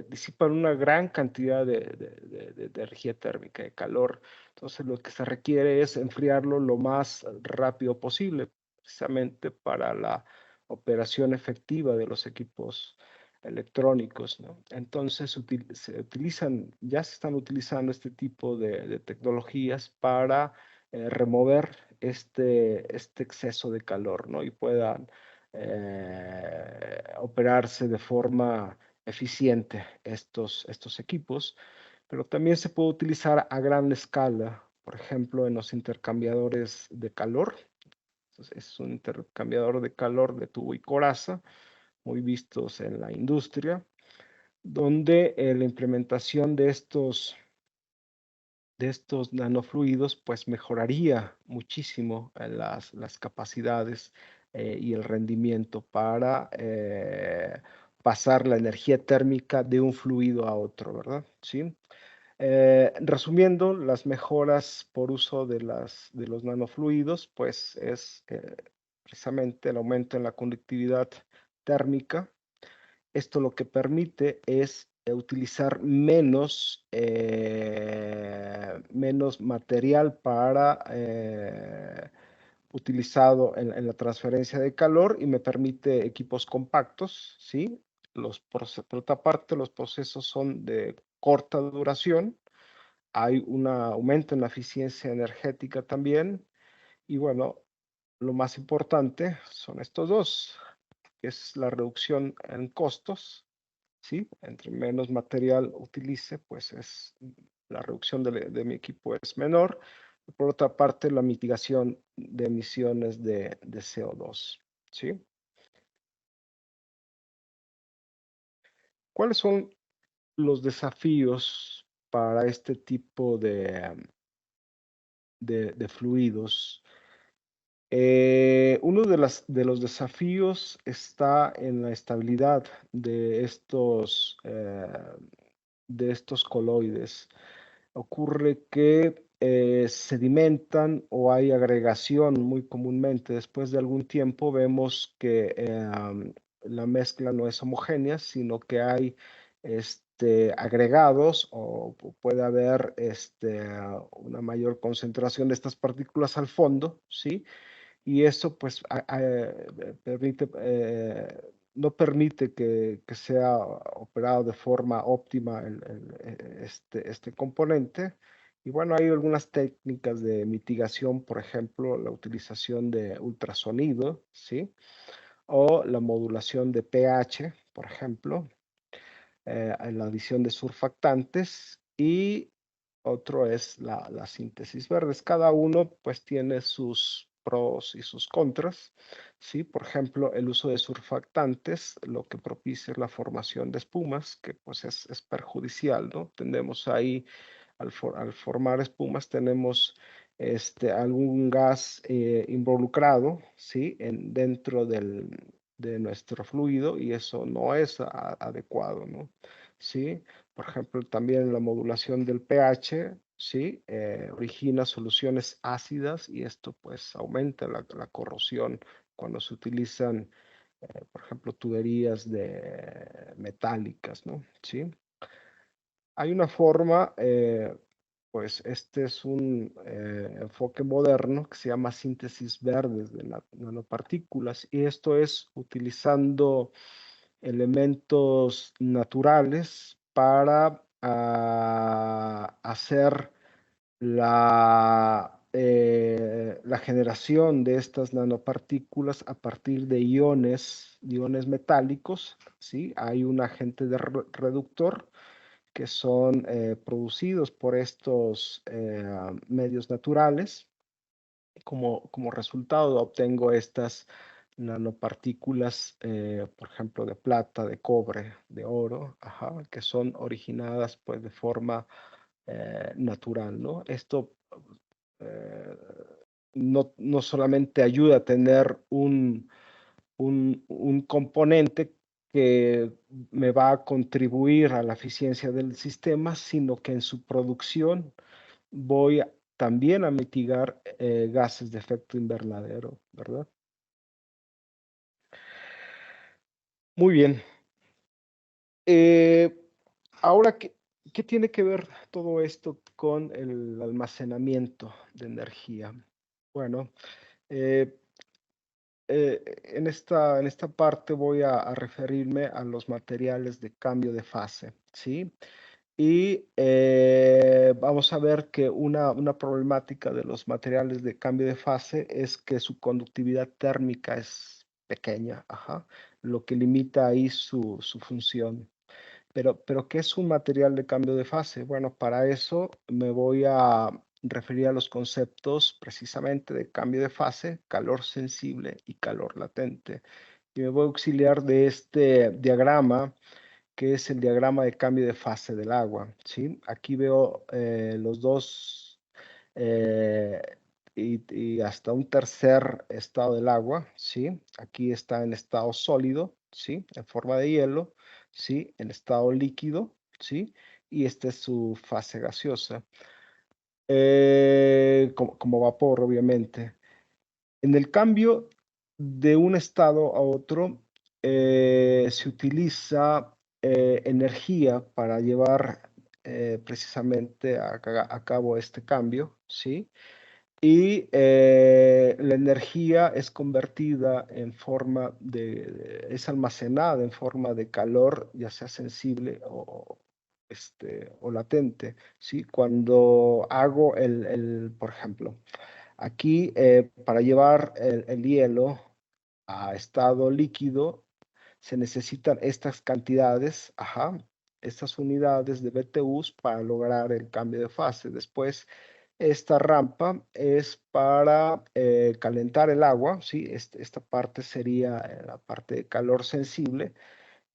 disipan una gran cantidad de energía térmica, de calor. Entonces, lo que se requiere es enfriarlo lo más rápido posible, precisamente para la operación efectiva de los equipos electrónicos, ¿no? Entonces, ya se están utilizando este tipo de tecnologías para remover este exceso de calor, ¿no? Y puedan operarse de forma eficiente estos equipos, pero también se puede utilizar a gran escala, por ejemplo, en los intercambiadores de calor. Entonces, es un intercambiador de calor de tubo y coraza, muy vistos en la industria, donde la implementación de estos nanofluidos pues mejoraría muchísimo las capacidades y el rendimiento para pasar la energía térmica de un fluido a otro, ¿verdad? ¿Sí? Resumiendo, las mejoras por uso de los nanofluidos pues es precisamente el aumento en la conductividad térmica. Esto lo que permite es utilizar menos material utilizado en la transferencia de calor y me permite equipos compactos, ¿sí? Por otra parte, los procesos son de corta duración, hay un aumento en la eficiencia energética también, y bueno, lo más importante son estos dos, que es la reducción en costos, ¿sí? Entre menos material utilice, pues la reducción de mi equipo es menor. Por otra parte, la mitigación de emisiones de CO2, ¿sí? ¿Cuáles son los desafíos para este tipo de fluidos? Uno de los desafíos está en la estabilidad de estos coloides. Ocurre que sedimentan o hay agregación muy comúnmente. Después de algún tiempo vemos que la mezcla no es homogénea, sino que hay agregados o puede haber una mayor concentración de estas partículas al fondo, ¿sí? Y eso pues no permite que sea operado de forma óptima este componente. Y bueno, hay algunas técnicas de mitigación, por ejemplo, la utilización de ultrasonido, ¿sí? O la modulación de pH, por ejemplo, la adición de surfactantes, y otro es la síntesis verdes. Cada uno pues tiene sus pros y sus contras, ¿sí? Por ejemplo, el uso de surfactantes lo que propicia es la formación de espumas, que pues es perjudicial, ¿no? Tenemos ahí, al formar espumas, tenemos algún gas involucrado, ¿sí? Dentro de nuestro fluido, y eso no es adecuado, ¿no? ¿Sí? Por ejemplo, también la modulación del pH, ¿sí? Origina soluciones ácidas y esto pues aumenta la corrosión cuando se utilizan, por ejemplo, tuberías metálicas, ¿no? ¿Sí? Hay una forma, pues este es un enfoque moderno que se llama síntesis verde de nanopartículas, y esto es utilizando elementos naturales para hacer la la generación de estas nanopartículas a partir de iones metálicos, ¿sí? Hay un agente reductor que son producidos por estos medios naturales. Como resultado obtengo estas nanopartículas, por ejemplo, de plata, de cobre, de oro, que son originadas pues de forma natural, ¿no? Esto no solamente ayuda a tener un componente que me va a contribuir a la eficiencia del sistema, sino que en su producción voy también a mitigar gases de efecto invernadero, ¿verdad? Muy bien. Ahora, ¿qué tiene que ver todo esto con el almacenamiento de energía? Bueno, en esta parte voy a referirme a los materiales de cambio de fase, ¿sí? Y vamos a ver que una problemática de los materiales de cambio de fase es que su conductividad térmica es pequeña, lo que limita ahí su función. Pero, ¿qué es un material de cambio de fase? Bueno, para eso me voy a referir a los conceptos precisamente de cambio de fase, calor sensible y calor latente. Y me voy a auxiliar de este diagrama, que es el diagrama de cambio de fase del agua, ¿sí? Aquí veo los dos y hasta un tercer estado del agua, ¿sí? Aquí está en estado sólido, ¿sí? En forma de hielo, ¿sí? En estado líquido, ¿sí? Y esta es su fase gaseosa, como vapor, obviamente. En el cambio de un estado a otro, se utiliza energía para llevar precisamente a cabo este cambio, ¿sí? Y la energía es convertida en forma es almacenada en forma de calor, ya sea sensible o latente, ¿sí? Cuando hago por ejemplo, aquí para llevar el hielo a estado líquido se necesitan estas cantidades, estas unidades de BTUs para lograr el cambio de fase. Después, esta rampa es para calentar el agua, ¿sí? Esta parte sería la parte de calor sensible,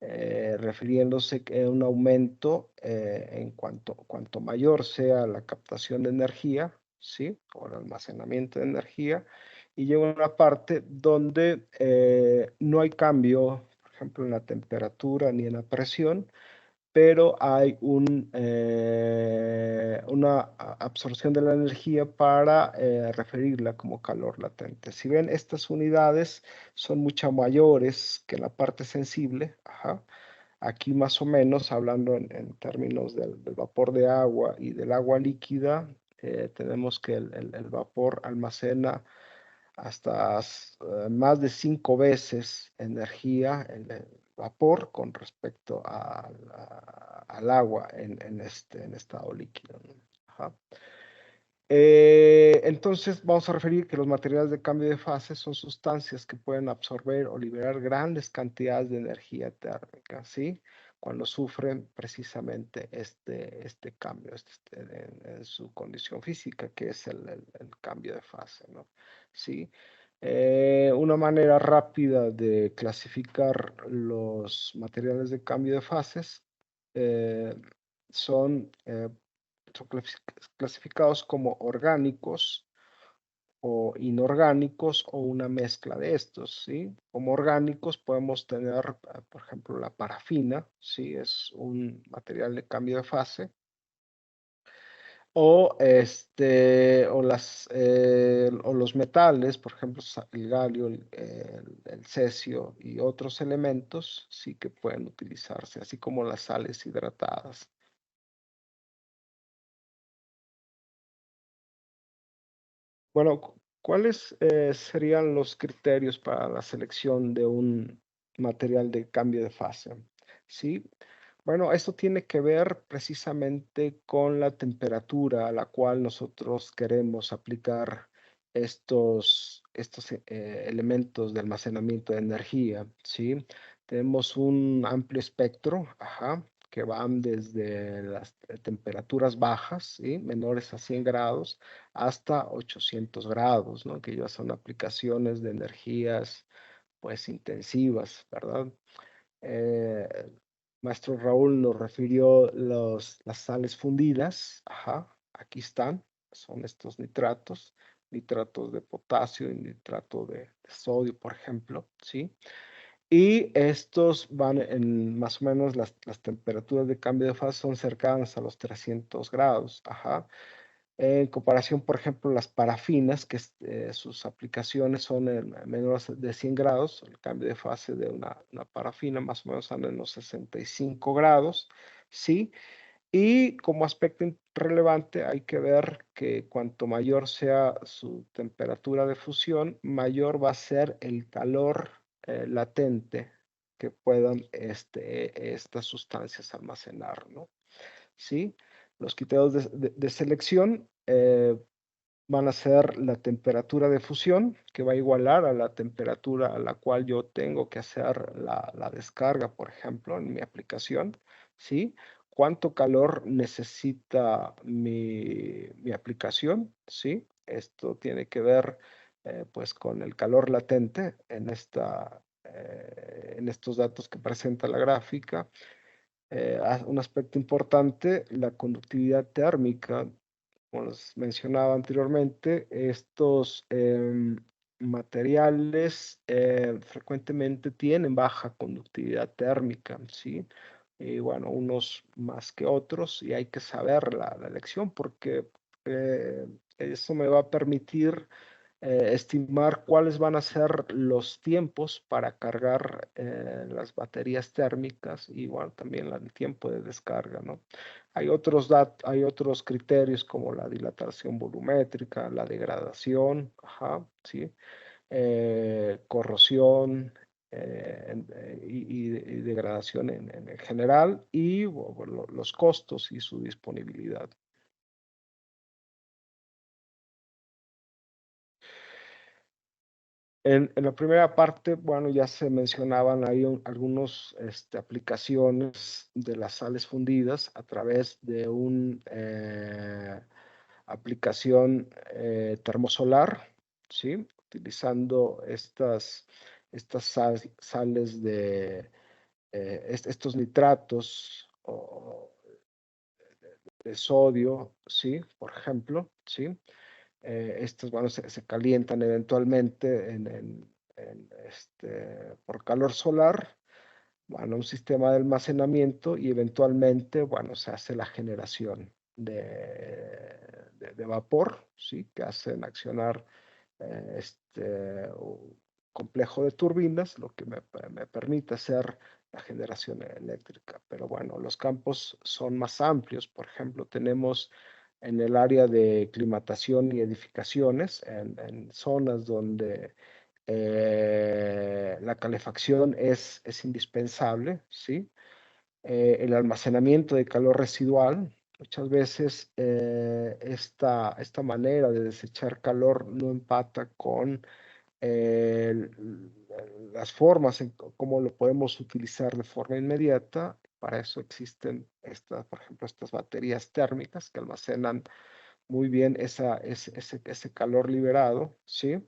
refiriéndose a un aumento en cuanto mayor sea la captación de energía, ¿sí? O el almacenamiento de energía, y llega una parte donde no hay cambio, por ejemplo, en la temperatura ni en la presión, pero hay una absorción de la energía para referirla como calor latente. Si ven, estas unidades son mucho mayores que la parte sensible. Aquí más o menos, hablando en términos del vapor de agua y del agua líquida, tenemos que el vapor almacena hasta más de 5 veces energía en el vapor con respecto al agua en estado líquido, ¿no? Entonces vamos a referir que los materiales de cambio de fase son sustancias que pueden absorber o liberar grandes cantidades de energía térmica, ¿sí? Cuando sufren precisamente este cambio en su condición física, que es el cambio de fase, ¿no? ¿Sí? Una manera rápida de clasificar los materiales de cambio de fases son clasificados como orgánicos o inorgánicos o una mezcla de estos, ¿sí? Como orgánicos podemos tener, por ejemplo, la parafina, ¿sí? Es un material de cambio de fase. O, o los metales, por ejemplo, el galio, el cesio y otros elementos, sí que pueden utilizarse, así como las sales hidratadas. Bueno, ¿cuáles serían los criterios para la selección de un material de cambio de fase? Sí, bueno, esto tiene que ver precisamente con la temperatura a la cual nosotros queremos aplicar estos elementos de almacenamiento de energía, ¿sí? Tenemos un amplio espectro, que van desde las temperaturas bajas, ¿sí? Menores a 100 grados, hasta 800 grados, ¿no? Que ya son aplicaciones de energías, pues, intensivas, ¿verdad? Maestro Raúl nos refirió las sales fundidas, aquí están, son estos nitratos de potasio y nitrato de sodio, por ejemplo, ¿sí? Y estos van en más o menos las temperaturas de cambio de fase son cercanas a los 300 grados, En comparación, por ejemplo, las parafinas, que sus aplicaciones son en menos de 100 grados, el cambio de fase de una parafina más o menos anda en los 65 grados, ¿sí? Y como aspecto relevante hay que ver que cuanto mayor sea su temperatura de fusión, mayor va a ser el calor latente que puedan estas sustancias almacenar, ¿no? ¿Sí? Los criterios de selección van a ser la temperatura de fusión, que va a igualar a la temperatura a la cual yo tengo que hacer la descarga, por ejemplo, en mi aplicación, ¿sí? ¿Cuánto calor necesita mi aplicación? ¿Sí? Esto tiene que ver, pues, con el calor latente en estos datos que presenta la gráfica. Un aspecto importante, la conductividad térmica. Como les mencionaba anteriormente, estos materiales frecuentemente tienen baja conductividad térmica, ¿sí? Y bueno, unos más que otros, y hay que saber la elección porque eso me va a permitir estimar cuáles van a ser los tiempos para cargar las baterías térmicas y bueno, también el tiempo de descarga, ¿no? Hay otros criterios como la dilatación volumétrica, la degradación, ¿sí? Corrosión y degradación en general y bueno, los costos y su disponibilidad. En la primera parte, bueno, ya se mencionaban ahí algunas aplicaciones de las sales fundidas a través de una aplicación termosolar, ¿sí? Utilizando estas sales de estos nitratos de sodio, ¿sí? Por ejemplo, ¿sí? Estos, bueno, se calientan eventualmente por calor solar, bueno, un sistema de almacenamiento y eventualmente, bueno, se hace la generación de vapor, ¿sí? Que hacen accionar un complejo de turbinas, lo que me permite hacer la generación eléctrica. Pero bueno, los campos son más amplios. Por ejemplo, tenemos en el área de climatación y edificaciones, en zonas donde la calefacción es indispensable, ¿sí? El almacenamiento de calor residual. Muchas veces esta manera de desechar calor no empata con las formas en cómo lo podemos utilizar de forma inmediata. Para eso existen por ejemplo, estas baterías térmicas que almacenan muy bien ese calor liberado, ¿sí?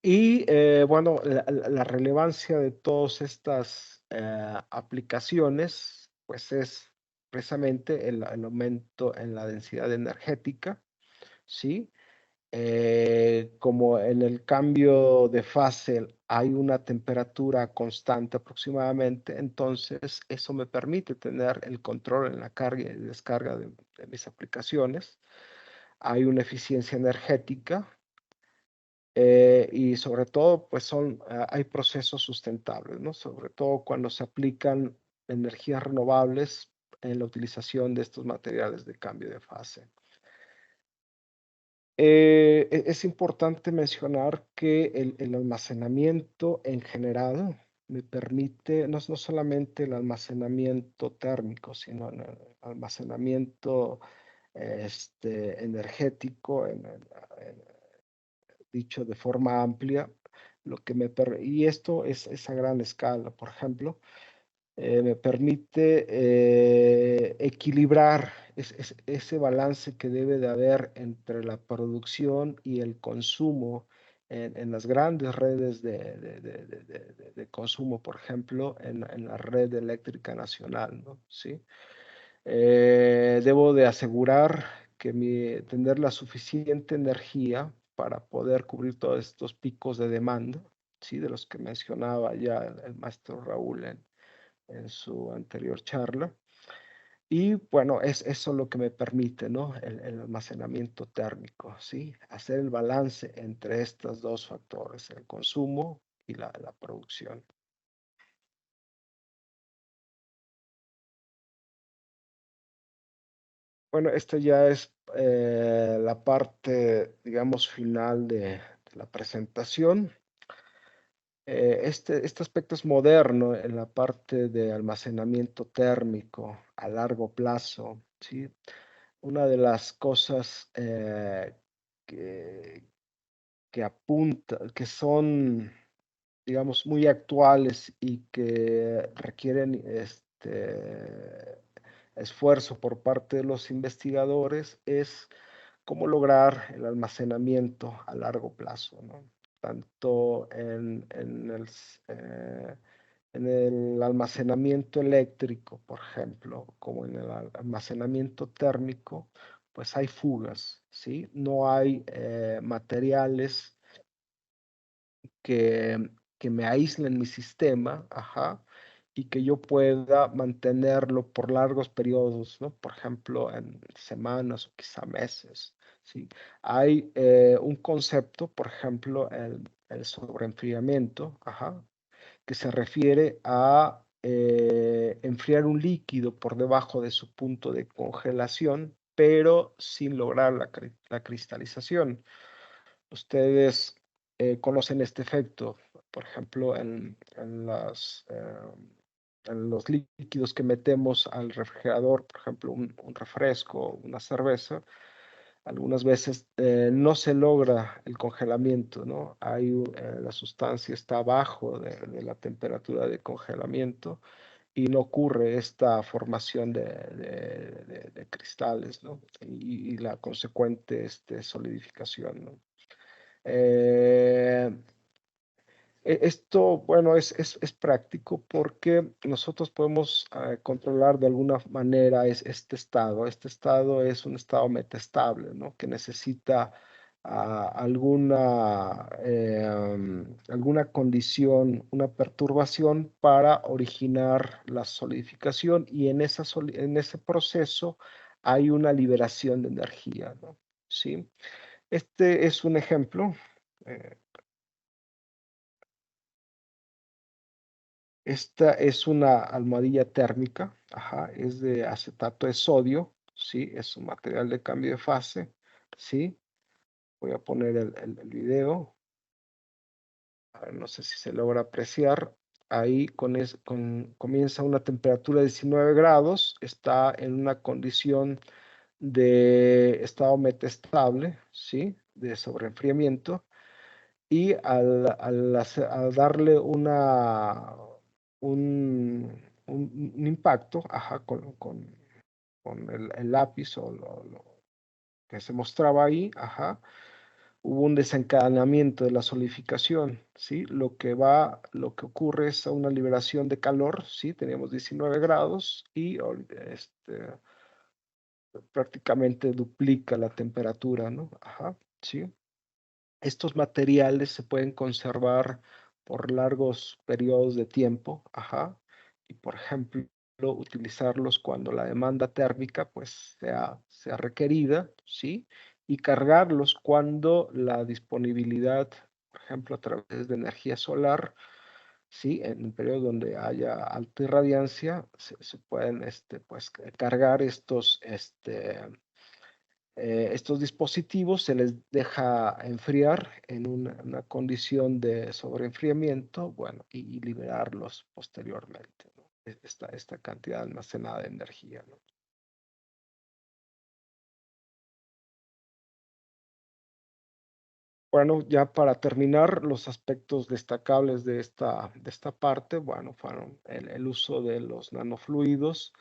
Y bueno, la relevancia de todas estas aplicaciones, pues es precisamente el aumento en la densidad energética, ¿sí? Como en el cambio de fase hay una temperatura constante aproximadamente, entonces eso me permite tener el control en la carga y descarga de mis aplicaciones. Hay una eficiencia energética y sobre todo, pues hay procesos sustentables, ¿no? Sobre todo cuando se aplican energías renovables en la utilización de estos materiales de cambio de fase. Es importante mencionar que el almacenamiento en general me permite, no solamente el almacenamiento térmico, sino el almacenamiento energético dicho de forma amplia, y esto es a gran escala, por ejemplo, me permite equilibrar ese balance que debe de haber entre la producción y el consumo en las grandes redes de consumo, por ejemplo, en la red eléctrica nacional, ¿no? ¿Sí? Debo de asegurar que tener la suficiente energía para poder cubrir todos estos picos de demanda, ¿sí? De los que mencionaba ya el maestro Raúl en su anterior charla. Y bueno, es eso lo que me permite, ¿no? El almacenamiento térmico, ¿sí? Hacer el balance entre estos dos factores, el consumo y la producción. Bueno, esta ya es la parte, digamos, final de la presentación. Este aspecto es moderno en la parte de almacenamiento térmico a largo plazo, ¿sí? Una de las cosas que apunta, que son, digamos, muy actuales y que requieren esfuerzo por parte de los investigadores es cómo lograr el almacenamiento a largo plazo, ¿no? Tanto en el almacenamiento eléctrico, por ejemplo, como en el almacenamiento térmico, pues hay fugas, ¿sí? No hay materiales que me aíslen mi sistema, ajá, y que yo pueda mantenerlo por largos periodos, ¿no? Por ejemplo, en semanas o quizá meses, ¿sí? Hay un concepto, por ejemplo, el sobreenfriamiento, ajá, que se refiere a enfriar un líquido por debajo de su punto de congelación, pero sin lograr la cristalización. Ustedes conocen este efecto, por ejemplo, en los líquidos que metemos al refrigerador, por ejemplo, un refresco, una cerveza, algunas veces no se logra el congelamiento, ¿no? La sustancia está abajo de la temperatura de congelamiento y no ocurre esta formación de cristales, ¿no? Y la consecuente solidificación, ¿no? Esto, bueno, es práctico porque nosotros podemos controlar de alguna manera este estado. Este estado es un estado metastable, ¿no? Que necesita alguna condición, una perturbación para originar la solidificación y en ese proceso hay una liberación de energía, ¿no? ¿Sí? Este es un ejemplo. Esta es una almohadilla térmica, ajá, es de acetato de sodio, ¿sí? Es un material de cambio de fase, ¿sí? Voy a poner el video. A ver, no sé si se logra apreciar. Ahí comienza una temperatura de 19 grados, está en una condición de estado metastable, ¿sí? De sobreenfriamiento. Y al darle un impacto, ajá, con el lápiz o lo que se mostraba ahí, ajá, hubo un desencadenamiento de la solidificación, ¿sí? Lo que ocurre es una liberación de calor, ¿sí? Teníamos 19 grados y prácticamente duplica la temperatura, ¿no? Ajá, ¿sí? Estos materiales se pueden conservar por largos periodos de tiempo, ajá, y por ejemplo, utilizarlos cuando la demanda térmica pues sea requerida, ¿sí? Y cargarlos cuando la disponibilidad, por ejemplo, a través de energía solar, ¿sí? En un periodo donde haya alta irradiancia, se pueden pues, cargar estos dispositivos se les deja enfriar en una condición de sobreenfriamiento, bueno, y liberarlos posteriormente, ¿no? Esta cantidad almacenada de energía, ¿no? Bueno, ya para terminar, los aspectos destacables de esta parte, bueno, fueron el uso de los nanofluidos,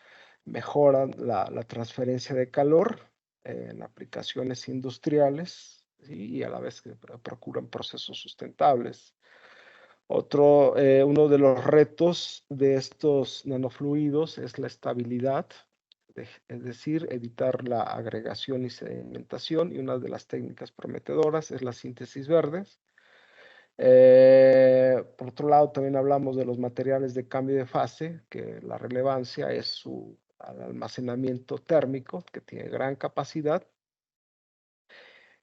mejoran la transferencia de calor en aplicaciones industriales, ¿sí? Y a la vez que procuran procesos sustentables. Uno de los retos de estos nanofluidos es la estabilidad, es decir, evitar la agregación y sedimentación, y una de las técnicas prometedoras es la síntesis verde. Por otro lado, también hablamos de los materiales de cambio de fase, que la relevancia es su almacenamiento térmico, que tiene gran capacidad.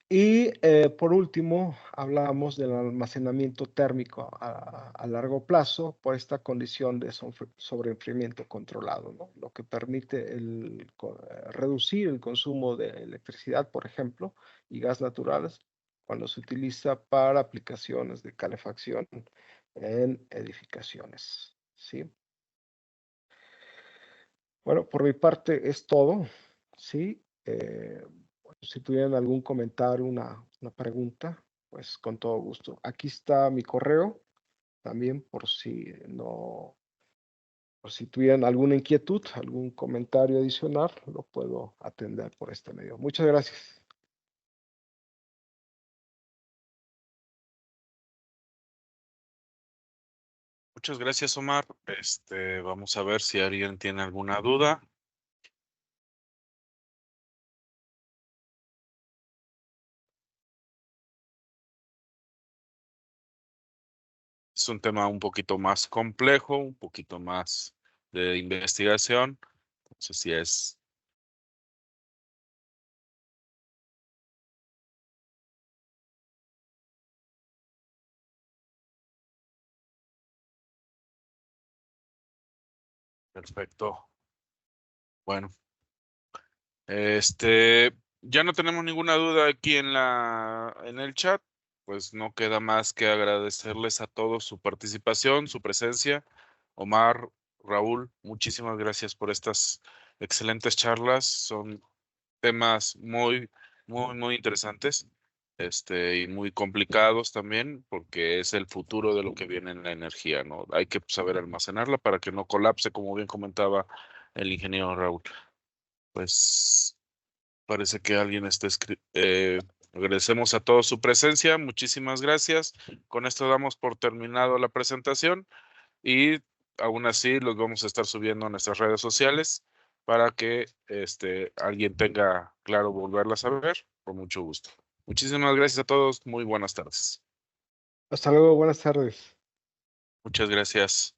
Y por último, hablamos del almacenamiento térmico a largo plazo por esta condición de sobreenfriamiento controlado, ¿no? Lo que permite reducir el consumo de electricidad, por ejemplo, y gas naturales cuando se utiliza para aplicaciones de calefacción en edificaciones, ¿sí? Bueno, por mi parte es todo, ¿sí? Si tuvieran algún comentario, una pregunta, pues con todo gusto. Aquí está mi correo, también por si tuvieran alguna inquietud, algún comentario adicional, lo puedo atender por este medio. Muchas gracias. Muchas gracias, Omar. Vamos a ver si alguien tiene alguna duda. Es un tema un poquito más complejo, un poquito más de investigación. Entonces, sí es. Perfecto. Bueno, ya no tenemos ninguna duda aquí en el chat. Pues no queda más que agradecerles a todos su participación, su presencia. Omar, Raúl, muchísimas gracias por estas excelentes charlas. Son temas muy, muy, muy interesantes, y muy complicados también, porque es el futuro de lo que viene en la energía, ¿no? Hay que saber almacenarla para que no colapse, como bien comentaba el ingeniero Raúl. Pues parece que alguien está agradecemos a todos su presencia, muchísimas gracias. Con esto damos por terminado la presentación y aún así los vamos a estar subiendo a nuestras redes sociales para que alguien tenga claro volverlas a ver, con mucho gusto. Muchísimas gracias a todos, muy buenas tardes. Hasta luego, buenas tardes. Muchas gracias.